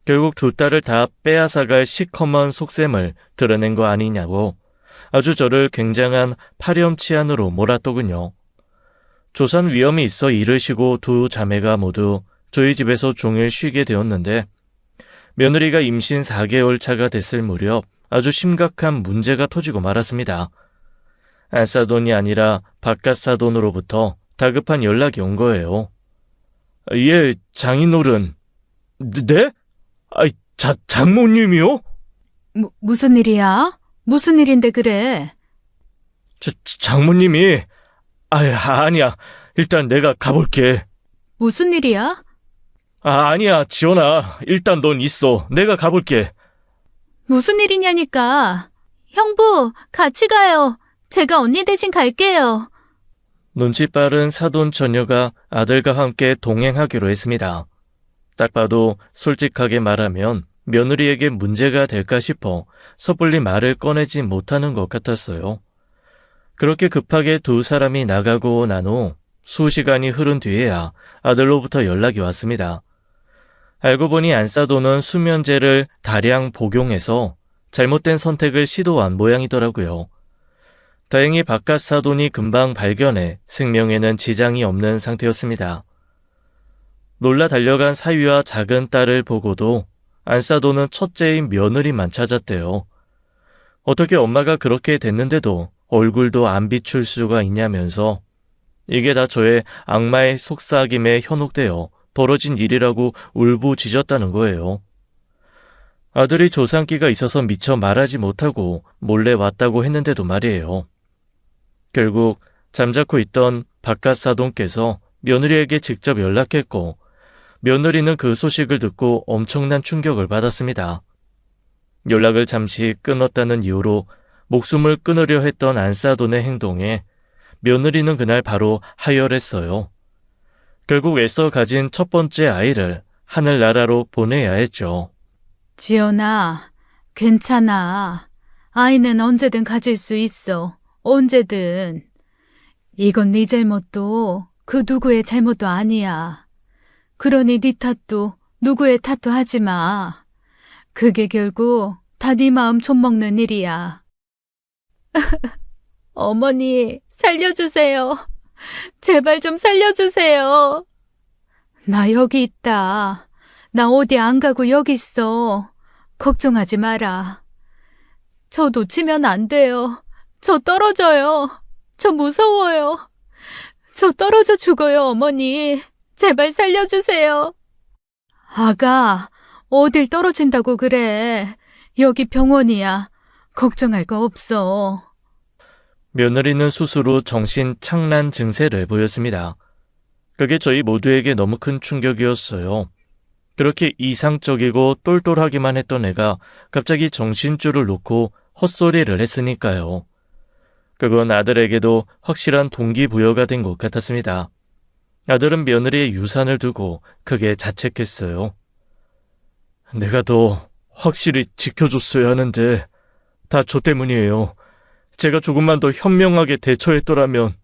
결국 두 딸을 다 빼앗아갈 시커먼 속셈을 드러낸 거 아니냐고. 아주 저를 굉장한 파렴치한으로 몰았더군요. 조산 위험이 있어 일을 쉬고 두 자매가 모두 저희 집에서 종일 쉬게 되었는데 며느리가 임신 4개월 차가 됐을 무렵 아주 심각한 문제가 터지고 말았습니다. 안사돈이 아니라 바깥사돈으로부터 다급한 연락이 온 거예요. 예, 장인어른. 네? 장모님이요? 무슨 일이야? 무슨 일인데 그래? 장모님이... 아니야. 일단 내가 가볼게. 무슨 일이야? 아니야, 지연아. 일단 넌 있어. 내가 가볼게. 무슨 일이냐니까. 형부, 같이 가요. 제가 언니 대신 갈게요. 눈치 빠른 사돈 처녀가 아들과 함께 동행하기로 했습니다. 딱 봐도 솔직하게 말하면 며느리에게 문제가 될까 싶어 섣불리 말을 꺼내지 못하는 것 같았어요. 그렇게 급하게 두 사람이 나가고 난 후 수시간이 흐른 뒤에야 아들로부터 연락이 왔습니다. 알고 보니 안사돈은 수면제를 다량 복용해서 잘못된 선택을 시도한 모양이더라고요. 다행히 바깥 사돈이 금방 발견해 생명에는 지장이 없는 상태였습니다. 놀라 달려간 사위와 작은 딸을 보고도 안사돈은 첫째인 며느리만 찾았대요. 어떻게 엄마가 그렇게 됐는데도 얼굴도 안 비출 수가 있냐면서 이게 다 저의 악마의 속삭임에 현혹되어 벌어진 일이라고 울부짖었다는 거예요. 아들이 조상기가 있어서 미처 말하지 못하고 몰래 왔다고 했는데도 말이에요. 결국 잠자코 있던 바깥 사돈께서 며느리에게 직접 연락했고 며느리는 그 소식을 듣고 엄청난 충격을 받았습니다. 연락을 잠시 끊었다는 이유로 목숨을 끊으려 했던 안사돈의 행동에 며느리는 그날 바로 하혈했어요. 결국 애써 가진 첫 번째 아이를 하늘나라로 보내야 했죠. 지연아, 괜찮아. 아이는 언제든 가질 수 있어. 언제든. 이건 네 잘못도 그 누구의 잘못도 아니야. 그러니 네 탓도 누구의 탓도 하지 마. 그게 결국 다 네 마음 좀먹는 일이야. 어머니, 살려주세요. 제발 좀 살려주세요. 나 여기 있다. 나 어디 안 가고 여기 있어. 걱정하지 마라. 저 놓치면 안 돼요. 저 떨어져요. 저 무서워요. 저 떨어져 죽어요, 어머니. 제발 살려주세요. 아가, 어딜 떨어진다고 그래. 여기 병원이야. 걱정할 거 없어. 며느리는 수술 후 정신 착란 증세를 보였습니다. 그게 저희 모두에게 너무 큰 충격이었어요. 그렇게 이상적이고 똘똘하기만 했던 애가 갑자기 정신줄을 놓고 헛소리를 했으니까요. 그건 아들에게도 확실한 동기부여가 된 것 같았습니다. 아들은 며느리의 유산을 두고 크게 자책했어요. 내가 더 확실히 지켜줬어야 하는데 다 저 때문이에요. 제가 조금만 더 현명하게 대처했더라면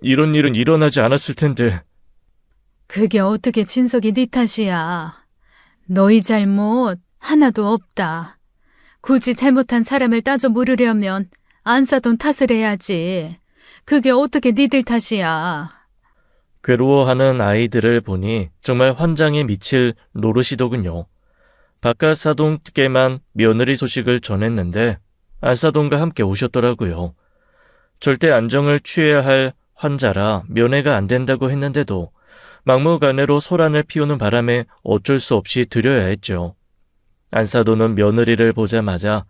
이런 일은 일어나지 않았을 텐데. 그게 어떻게 진석이 네 탓이야. 너희 잘못 하나도 없다. 굳이 잘못한 사람을 따져 물으려면 안사돈 탓을 해야지. 그게 어떻게 니들 탓이야. 괴로워하는 아이들을 보니 정말 환장에 미칠 노릇이더군요. 바깥 사돈께만 며느리 소식을 전했는데 안사돈과 함께 오셨더라고요. 절대 안정을 취해야 할 환자라 면회가 안 된다고 했는데도 막무가내로 소란을 피우는 바람에 어쩔 수 없이 드려야 했죠. 안사돈은 며느리를 보자마자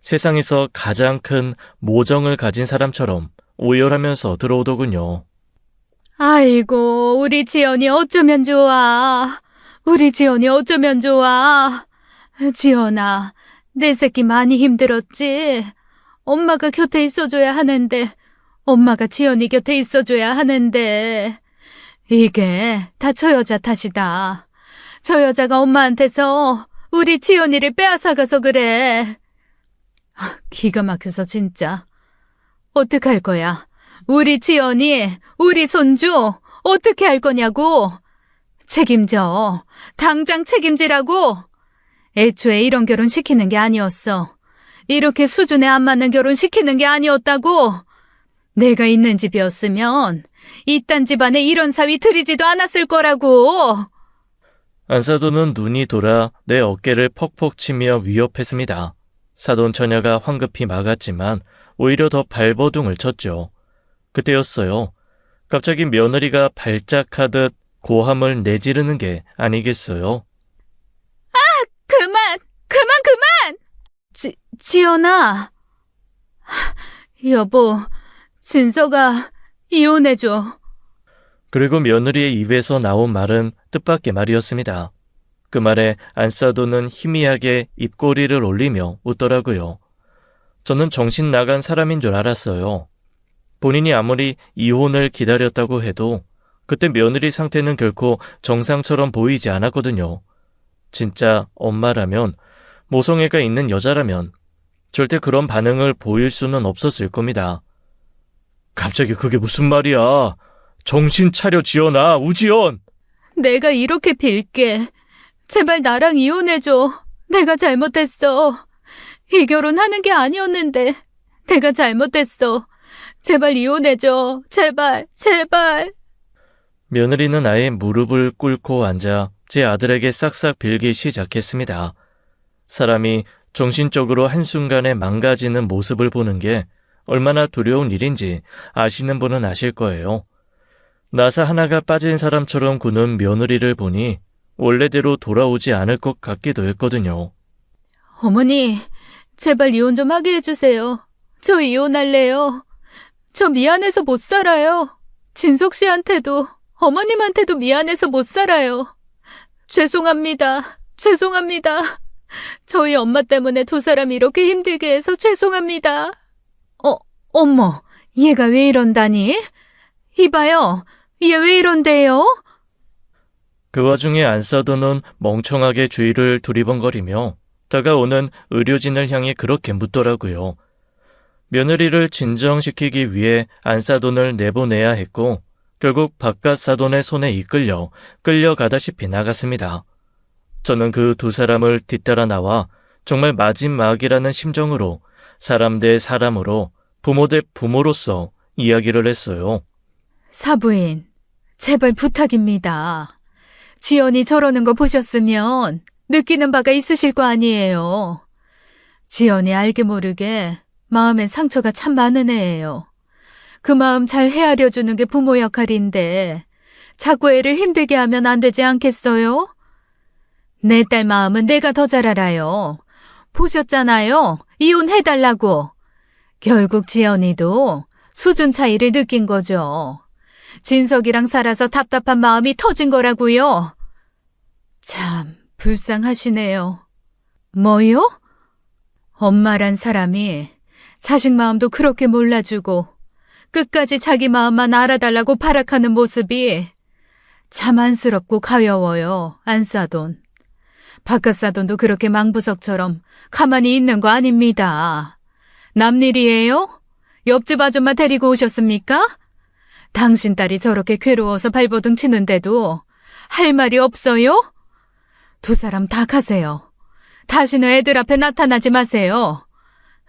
세상에서 가장 큰 모정을 가진 사람처럼 오열하면서 들어오더군요. 아이고, 우리 지연이 어쩌면 좋아. 우리 지연이 어쩌면 좋아. 지연아, 내 새끼 많이 힘들었지? 엄마가 곁에 있어줘야 하는데, 엄마가 지연이 곁에 있어줘야 하는데. 이게 다 저 여자 탓이다. 저 여자가 엄마한테서 우리 지연이를 빼앗아가서 그래. 기가 막혀서 진짜. 어떡할 거야? 우리 지연이, 우리 손주 어떻게 할 거냐고. 책임져. 당장 책임지라고. 애초에 이런 결혼 시키는 게 아니었어. 이렇게 수준에 안 맞는 결혼 시키는 게 아니었다고. 내가 있는 집이었으면 이딴 집안에 이런 사위 들이지도 않았을 거라고. 안사돈은 눈이 돌아 내 어깨를 퍽퍽 치며 위협했습니다. 사돈 처녀가 황급히 막았지만 오히려 더 발버둥을 쳤죠. 그때였어요. 갑자기 며느리가 발작하듯 고함을 내지르는 게 아니겠어요. 그만! 지연아. 여보, 진서가 이혼해줘. 그리고 며느리의 입에서 나온 말은 뜻밖의 말이었습니다. 그 말에 안사돈은 희미하게 입꼬리를 올리며 웃더라고요. 저는 정신 나간 사람인 줄 알았어요. 본인이 아무리 이혼을 기다렸다고 해도 그때 며느리 상태는 결코 정상처럼 보이지 않았거든요. 진짜 엄마라면, 모성애가 있는 여자라면 절대 그런 반응을 보일 수는 없었을 겁니다. 갑자기 그게 무슨 말이야. 정신 차려 지연아, 우지연. 내가 이렇게 빌게. 제발 나랑 이혼해줘. 내가 잘못했어. 이 결혼하는 게 아니었는데 내가 잘못했어. 제발 이혼해줘. 제발, 제발. 며느리는 아예 무릎을 꿇고 앉아 제 아들에게 싹싹 빌기 시작했습니다. 사람이 정신적으로 한순간에 망가지는 모습을 보는 게 얼마나 두려운 일인지 아시는 분은 아실 거예요. 나사 하나가 빠진 사람처럼 구는 며느리를 보니 원래대로 돌아오지 않을 것 같기도 했거든요. 어머니, 제발 이혼 좀 하게 해주세요. 저 이혼할래요. 저 미안해서 못 살아요. 진석 씨한테도 어머님한테도 미안해서 못 살아요. 죄송합니다. 죄송합니다. 저희 엄마 때문에 두 사람 이렇게 힘들게 해서 죄송합니다. 어머, 얘가 왜 이런다니? 이봐요, 얘 왜 이런데요? 그 와중에 안사돈은 멍청하게 주위를 두리번거리며 다가오는 의료진을 향해 그렇게 묻더라고요. 며느리를 진정시키기 위해 안사돈을 내보내야 했고 결국 바깥 사돈의 손에 이끌려 끌려가다시피 나갔습니다. 저는 그 두 사람을 뒤따라 나와 정말 마지막이라는 심정으로 사람 대 사람으로 부모 대 부모로서 이야기를 했어요. 사부인, 제발 부탁입니다. 지연이 저러는 거 보셨으면 느끼는 바가 있으실 거 아니에요. 지연이 알게 모르게 마음엔 상처가 참 많은 애예요. 그 마음 잘 헤아려 주는 게 부모 역할인데 자꾸 애를 힘들게 하면 안 되지 않겠어요? 내 딸 마음은 내가 더 잘 알아요. 보셨잖아요. 이혼해달라고. 결국 지연이도 수준 차이를 느낀 거죠. 진석이랑 살아서 답답한 마음이 터진 거라고요. 참 불쌍하시네요. 뭐요? 엄마란 사람이 자식 마음도 그렇게 몰라주고 끝까지 자기 마음만 알아달라고 발악하는 모습이 참 안쓰럽고 가여워요, 안사돈. 바깥사돈도 그렇게 망부석처럼 가만히 있는 거 아닙니다. 남일이에요? 옆집 아줌마 데리고 오셨습니까? 당신 딸이 저렇게 괴로워서 발버둥 치는데도 할 말이 없어요? 두 사람 다 가세요. 다시는 애들 앞에 나타나지 마세요.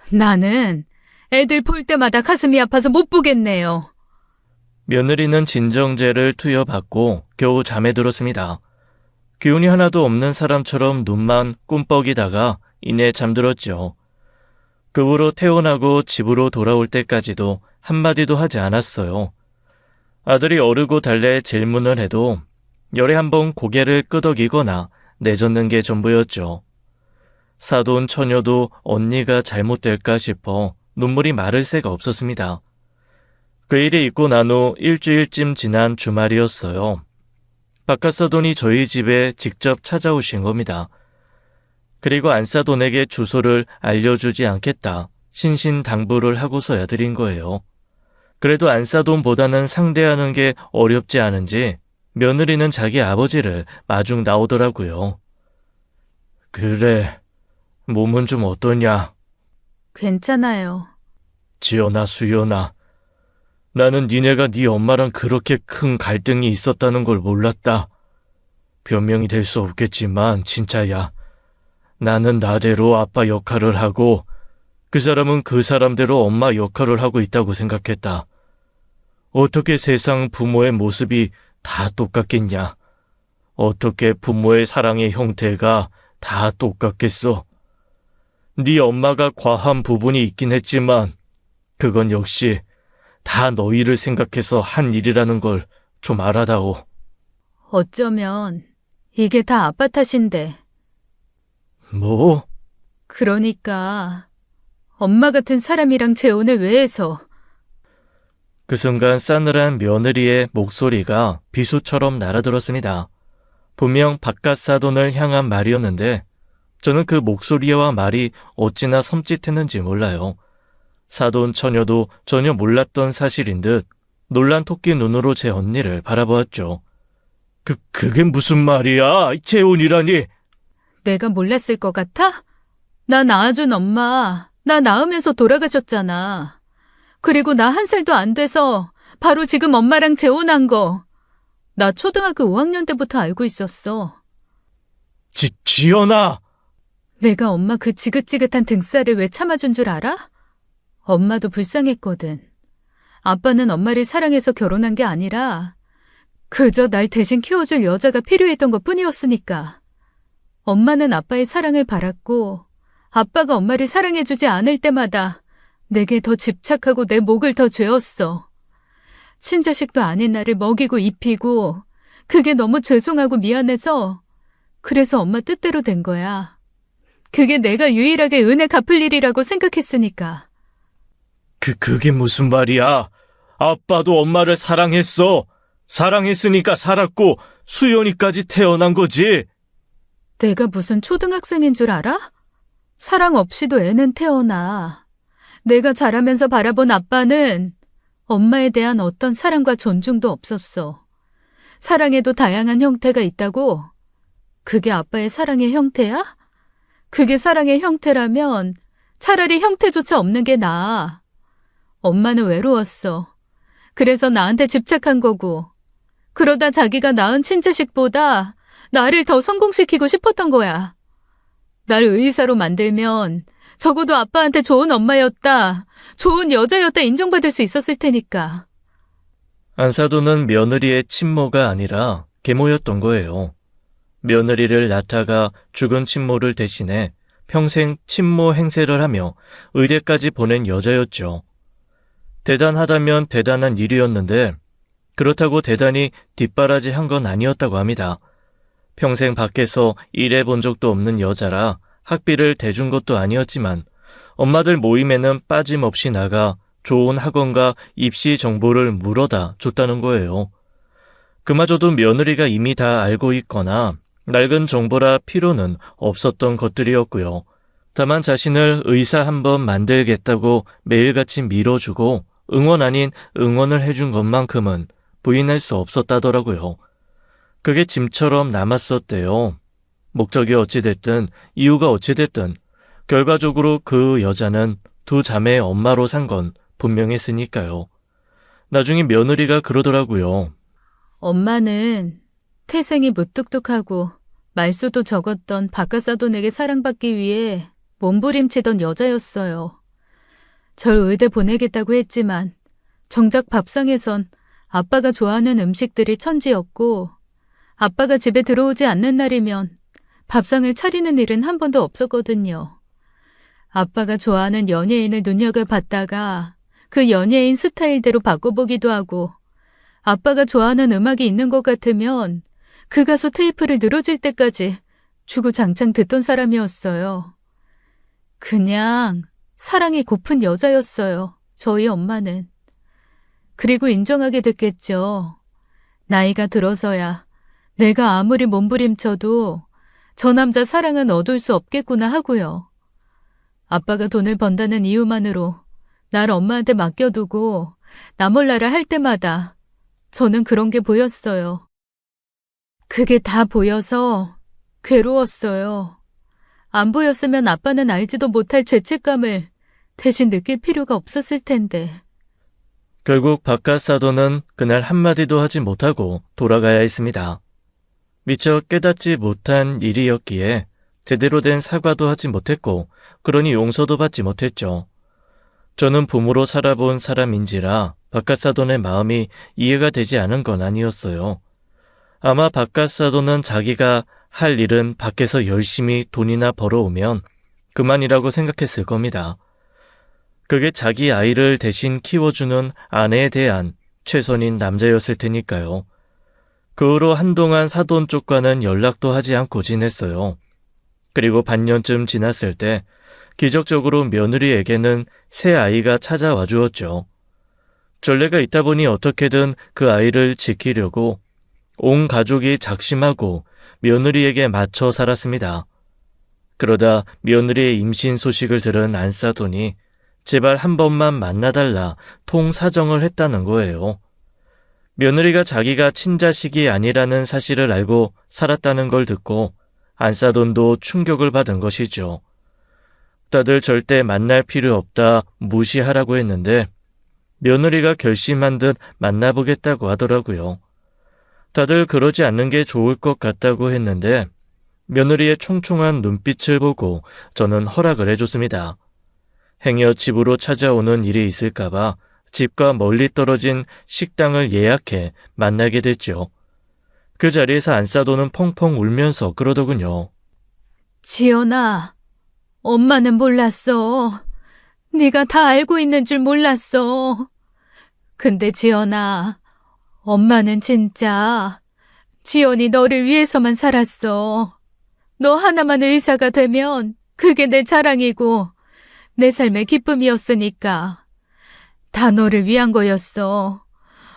나는 애들 볼 때마다 가슴이 아파서 못 보겠네요. 며느리는 진정제를 투여받고 겨우 잠에 들었습니다. 기운이 하나도 없는 사람처럼 눈만 꿈뻑이다가 이내 잠들었죠. 그 후로 퇴원하고 집으로 돌아올 때까지도 한마디도 하지 않았어요. 아들이 어르고 달래 질문을 해도 열에 한번 고개를 끄덕이거나 내젓는 게 전부였죠. 사돈 처녀도 언니가 잘못될까 싶어 눈물이 마를 새가 없었습니다. 그 일이 있고 난 후 일주일쯤 지난 주말이었어요. 바깥사돈이 저희 집에 직접 찾아오신 겁니다. 그리고 안사돈에게 주소를 알려주지 않겠다 신신당부를 하고서야 드린 거예요. 그래도 안사돈보다는 상대하는 게 어렵지 않은지 며느리는 자기 아버지를 마중 나오더라고요. 그래, 몸은 좀 어떠냐? 괜찮아요. 지연아, 수연아. 나는 니네가 네 엄마랑 그렇게 큰 갈등이 있었다는 걸 몰랐다. 변명이 될 수 없겠지만 진짜야. 나는 나대로 아빠 역할을 하고 그 사람은 그 사람대로 엄마 역할을 하고 있다고 생각했다. 어떻게 세상 부모의 모습이 다 똑같겠냐? 어떻게 부모의 사랑의 형태가 다 똑같겠어? 네 엄마가 과한 부분이 있긴 했지만 그건 역시 다 너희를 생각해서 한 일이라는 걸 좀 알아다오. 어쩌면 이게 다 아빠 탓인데. 뭐? 그러니까 엄마 같은 사람이랑 재혼을 왜 해서. 그 순간 싸늘한 며느리의 목소리가 비수처럼 날아들었습니다. 분명 바깥 사돈을 향한 말이었는데 저는 그 목소리와 말이 어찌나 섬찟했는지 몰라요. 사돈 처녀도 전혀 몰랐던 사실인 듯 놀란 토끼 눈으로 제 언니를 바라보았죠. 그게 무슨 말이야? 재혼이라니? 내가 몰랐을 것 같아? 나 낳아준 엄마, 나 낳으면서 돌아가셨잖아. 그리고 나 1살도 안 돼서 바로 지금 엄마랑 재혼한 거. 나 초등학교 5학년 때부터 알고 있었어. 지연아! 내가 엄마 그 지긋지긋한 등살을 왜 참아준 줄 알아? 엄마도 불쌍했거든. 아빠는 엄마를 사랑해서 결혼한 게 아니라 그저 날 대신 키워줄 여자가 필요했던 것 뿐이었으니까. 엄마는 아빠의 사랑을 바랐고 아빠가 엄마를 사랑해주지 않을 때마다 내게 더 집착하고 내 목을 더 죄었어. 친자식도 아닌 나를 먹이고 입히고 그게 너무 죄송하고 미안해서 그래서 엄마 뜻대로 된 거야. 그게 내가 유일하게 은혜 갚을 일이라고 생각했으니까. 그게 무슨 말이야? 아빠도 엄마를 사랑했어. 사랑했으니까 살았고 수연이까지 태어난 거지. 내가 무슨 초등학생인 줄 알아? 사랑 없이도 애는 태어나. 내가 자라면서 바라본 아빠는 엄마에 대한 어떤 사랑과 존중도 없었어. 사랑에도 다양한 형태가 있다고? 그게 아빠의 사랑의 형태야? 그게 사랑의 형태라면 차라리 형태조차 없는 게 나아. 엄마는 외로웠어. 그래서 나한테 집착한 거고. 그러다 자기가 낳은 친자식보다 나를 더 성공시키고 싶었던 거야. 나를 의사로 만들면 적어도 아빠한테 좋은 엄마였다, 좋은 여자였다 인정받을 수 있었을 테니까. 안사도는 며느리의 친모가 아니라 계모였던 거예요. 며느리를 낳다가 죽은 친모를 대신해 평생 친모 행세를 하며 의대까지 보낸 여자였죠. 대단하다면 대단한 일이었는데 그렇다고 대단히 뒷바라지 한 건 아니었다고 합니다. 평생 밖에서 일해본 적도 없는 여자라 학비를 대준 것도 아니었지만 엄마들 모임에는 빠짐없이 나가 좋은 학원과 입시 정보를 물어다 줬다는 거예요. 그마저도 며느리가 이미 다 알고 있거나 낡은 정보라 필요는 없었던 것들이었고요. 다만 자신을 의사 한번 만들겠다고 매일같이 밀어주고 응원 아닌 응원을 해준 것만큼은 부인할 수 없었다더라고요. 그게 짐처럼 남았었대요. 목적이 어찌됐든 이유가 어찌됐든 결과적으로 그 여자는 두 자매의 엄마로 산 건 분명했으니까요. 나중에 며느리가 그러더라고요. 엄마는 태생이 무뚝뚝하고 말수도 적었던 바깥사돈에게 사랑받기 위해 몸부림치던 여자였어요. 절 의대 보내겠다고 했지만 정작 밥상에선 아빠가 좋아하는 음식들이 천지였고 아빠가 집에 들어오지 않는 날이면 밥상을 차리는 일은 한 번도 없었거든요. 아빠가 좋아하는 연예인을 눈여겨봤다가 그 연예인 스타일대로 바꿔보기도 하고 아빠가 좋아하는 음악이 있는 것 같으면 그 가수 테이프를 늘어질 때까지 주구장창 듣던 사람이었어요. 그냥 사랑이 고픈 여자였어요. 저희 엄마는. 그리고 인정하게 됐겠죠. 나이가 들어서야 내가 아무리 몸부림쳐도 저 남자 사랑은 얻을 수 없겠구나 하고요. 아빠가 돈을 번다는 이유만으로 날 엄마한테 맡겨두고 나 몰라라 할 때마다 저는 그런 게 보였어요. 그게 다 보여서 괴로웠어요. 안 보였으면 아빠는 알지도 못할 죄책감을 대신 느낄 필요가 없었을 텐데. 결국 바깥사돈은 그날 한마디도 하지 못하고 돌아가야 했습니다. 미처 깨닫지 못한 일이었기에 제대로 된 사과도 하지 못했고 그러니 용서도 받지 못했죠. 저는 부모로 살아본 사람인지라 바깥사돈의 마음이 이해가 되지 않은 건 아니었어요. 아마 바깥사돈은 자기가 할 일은 밖에서 열심히 돈이나 벌어오면 그만이라고 생각했을 겁니다. 그게 자기 아이를 대신 키워주는 아내에 대한 최선인 남자였을 테니까요. 그 후로 한동안 사돈 쪽과는 연락도 하지 않고 지냈어요. 그리고 반년쯤 지났을 때 기적적으로 며느리에게는 새 아이가 찾아와 주었죠. 전례가 있다 보니 어떻게든 그 아이를 지키려고 온 가족이 작심하고 며느리에게 맞춰 살았습니다. 그러다 며느리의 임신 소식을 들은 안사돈이 제발 한 번만 만나달라 통사정을 했다는 거예요. 며느리가 자기가 친자식이 아니라는 사실을 알고 살았다는 걸 듣고 안사돈도 충격을 받은 것이죠. 다들 절대 만날 필요 없다 무시하라고 했는데 며느리가 결심한 듯 만나보겠다고 하더라고요. 다들 그러지 않는 게 좋을 것 같다고 했는데 며느리의 총총한 눈빛을 보고 저는 허락을 해줬습니다. 행여 집으로 찾아오는 일이 있을까봐 집과 멀리 떨어진 식당을 예약해 만나게 됐죠. 그 자리에서 안사도는 펑펑 울면서 그러더군요. 지연아, 엄마는 몰랐어. 네가 다 알고 있는 줄 몰랐어. 근데 지연아, 엄마는 진짜 지연이 너를 위해서만 살았어. 너 하나만 의사가 되면 그게 내 자랑이고 내 삶의 기쁨이었으니까. 다 너를 위한 거였어.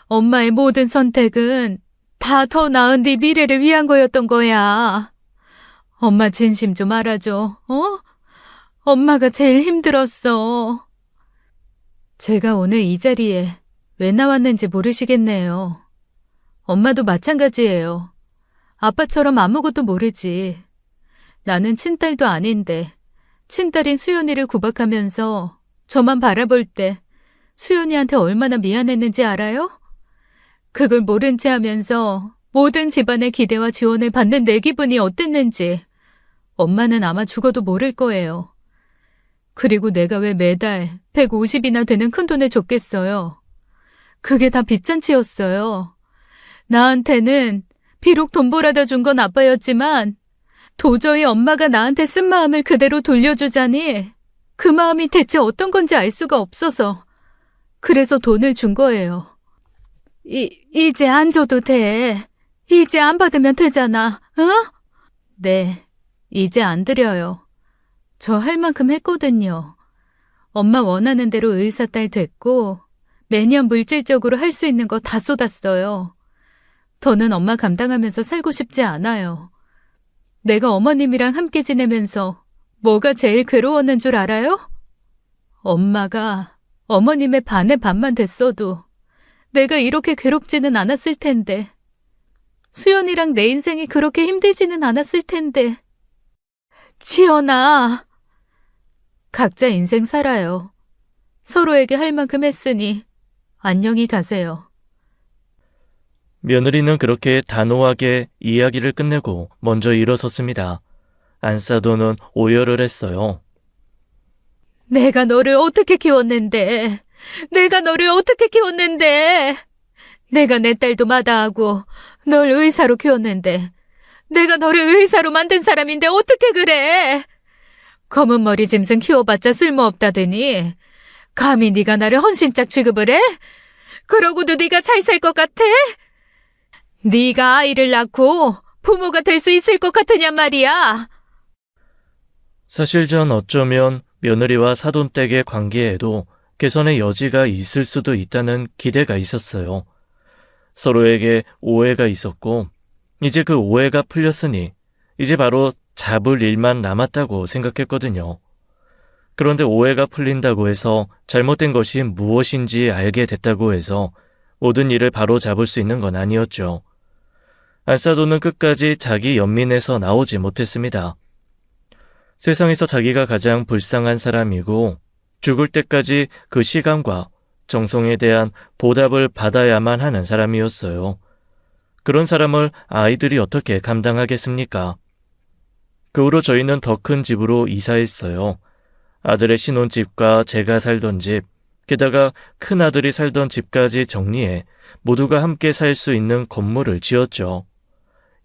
엄마의 모든 선택은 다 더 나은 네 미래를 위한 거였던 거야. 엄마 진심 좀 알아줘, 어? 엄마가 제일 힘들었어. 제가 오늘 이 자리에 왜 나왔는지 모르시겠네요. 엄마도 마찬가지예요. 아빠처럼 아무것도 모르지. 나는 친딸도 아닌데 친딸인 수연이를 구박하면서 저만 바라볼 때 수연이한테 얼마나 미안했는지 알아요? 그걸 모른 채 하면서 모든 집안의 기대와 지원을 받는 내 기분이 어땠는지 엄마는 아마 죽어도 모를 거예요. 그리고 내가 왜 매달 150이나 되는 큰돈을 줬겠어요. 그게 다 빚잔치였어요. 나한테는 비록 돈 벌어다 준 건 아빠였지만 도저히 엄마가 나한테 쓴 마음을 그대로 돌려주자니 그 마음이 대체 어떤 건지 알 수가 없어서 그래서 돈을 준 거예요. 이제 안 줘도 돼. 이제 안 받으면 되잖아. 어? 네, 이제 안 드려요. 저 할 만큼 했거든요. 엄마 원하는 대로 의사딸 됐고 매년 물질적으로 할 수 있는 거 다 쏟았어요. 더는 엄마 감당하면서 살고 싶지 않아요. 내가 어머님이랑 함께 지내면서 뭐가 제일 괴로웠는 줄 알아요? 엄마가 어머님의 반의 반만 됐어도 내가 이렇게 괴롭지는 않았을 텐데. 수연이랑 내 인생이 그렇게 힘들지는 않았을 텐데. 지연아, 각자 인생 살아요. 서로에게 할 만큼 했으니 안녕히 가세요. 며느리는 그렇게 단호하게 이야기를 끝내고 먼저 일어섰습니다. 안사도는 오열을 했어요. 내가 너를 어떻게 키웠는데. 내가 너를 어떻게 키웠는데. 내가 내 딸도 마다하고 널 의사로 키웠는데. 내가 너를 의사로 만든 사람인데 어떻게 그래. 검은 머리 짐승 키워봤자 쓸모없다더니 감히 네가 나를 헌신짝 취급을 해? 그러고도 네가 잘 살 것 같아? 네가 아이를 낳고 부모가 될 수 있을 것 같으냔 말이야. 사실 전 어쩌면 며느리와 사돈댁의 관계에도 개선의 여지가 있을 수도 있다는 기대가 있었어요. 서로에게 오해가 있었고 이제 그 오해가 풀렸으니 이제 바로 잡을 일만 남았다고 생각했거든요. 그런데 오해가 풀린다고 해서 잘못된 것이 무엇인지 알게 됐다고 해서 모든 일을 바로 잡을 수 있는 건 아니었죠. 안사도는 끝까지 자기 연민에서 나오지 못했습니다. 세상에서 자기가 가장 불쌍한 사람이고 죽을 때까지 그 시간과 정성에 대한 보답을 받아야만 하는 사람이었어요. 그런 사람을 아이들이 어떻게 감당하겠습니까? 그 후로 저희는 더 큰 집으로 이사했어요. 아들의 신혼집과 제가 살던 집, 게다가 큰아들이 살던 집까지 정리해 모두가 함께 살 수 있는 건물을 지었죠.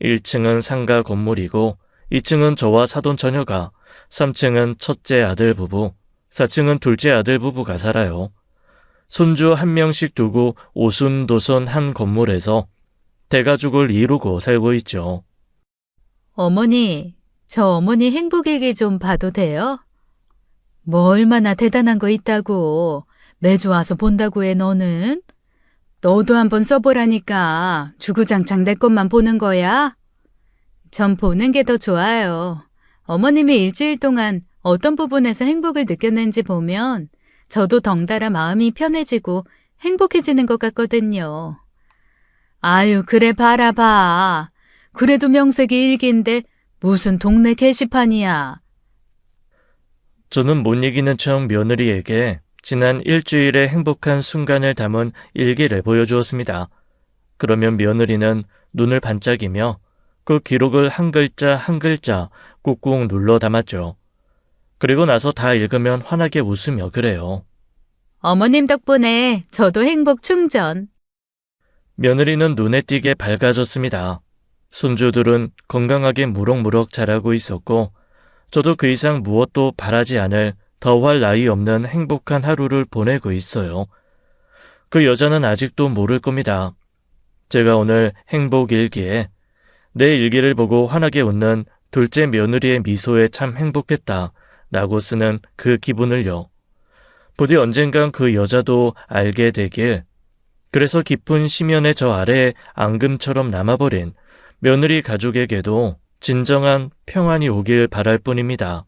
1층은 상가 건물이고 2층은 저와 사돈 처녀가, 3층은 첫째 아들 부부, 4층은 둘째 아들 부부가 살아요. 손주 한 명씩 두고 오순도순 한 건물에서 대가족을 이루고 살고 있죠. 어머니, 저 어머니 행복일기 좀 봐도 돼요? 뭐 얼마나 대단한 거 있다고 매주 와서 본다고 해 너는? 너도 한번 써보라니까. 주구장창 내 것만 보는 거야? 전 보는 게 더 좋아요. 어머님이 일주일 동안 어떤 부분에서 행복을 느꼈는지 보면 저도 덩달아 마음이 편해지고 행복해지는 것 같거든요. 아유, 그래 봐라. 그래도 명색이 일기인데 무슨 동네 게시판이야. 저는 못 이기는 척 며느리에게 지난 일주일의 행복한 순간을 담은 일기를 보여주었습니다. 그러면 며느리는 눈을 반짝이며 그 기록을 한 글자 한 글자 꾹꾹 눌러 담았죠. 그리고 나서 다 읽으면 환하게 웃으며 그래요. 어머님 덕분에 저도 행복 충전. 며느리는 눈에 띄게 밝아졌습니다. 손주들은 건강하게 무럭무럭 자라고 있었고 저도 그 이상 무엇도 바라지 않을 더할 나위 없는 행복한 하루를 보내고 있어요. 그 여자는 아직도 모를 겁니다. 제가 오늘 행복 일기에 내 일기를 보고 환하게 웃는 둘째 며느리의 미소에 참 행복했다 라고 쓰는 그 기분을요. 부디 언젠간 그 여자도 알게 되길, 그래서 깊은 심연의 저 아래에 앙금처럼 남아버린 며느리 가족에게도 진정한 평안이 오길 바랄 뿐입니다.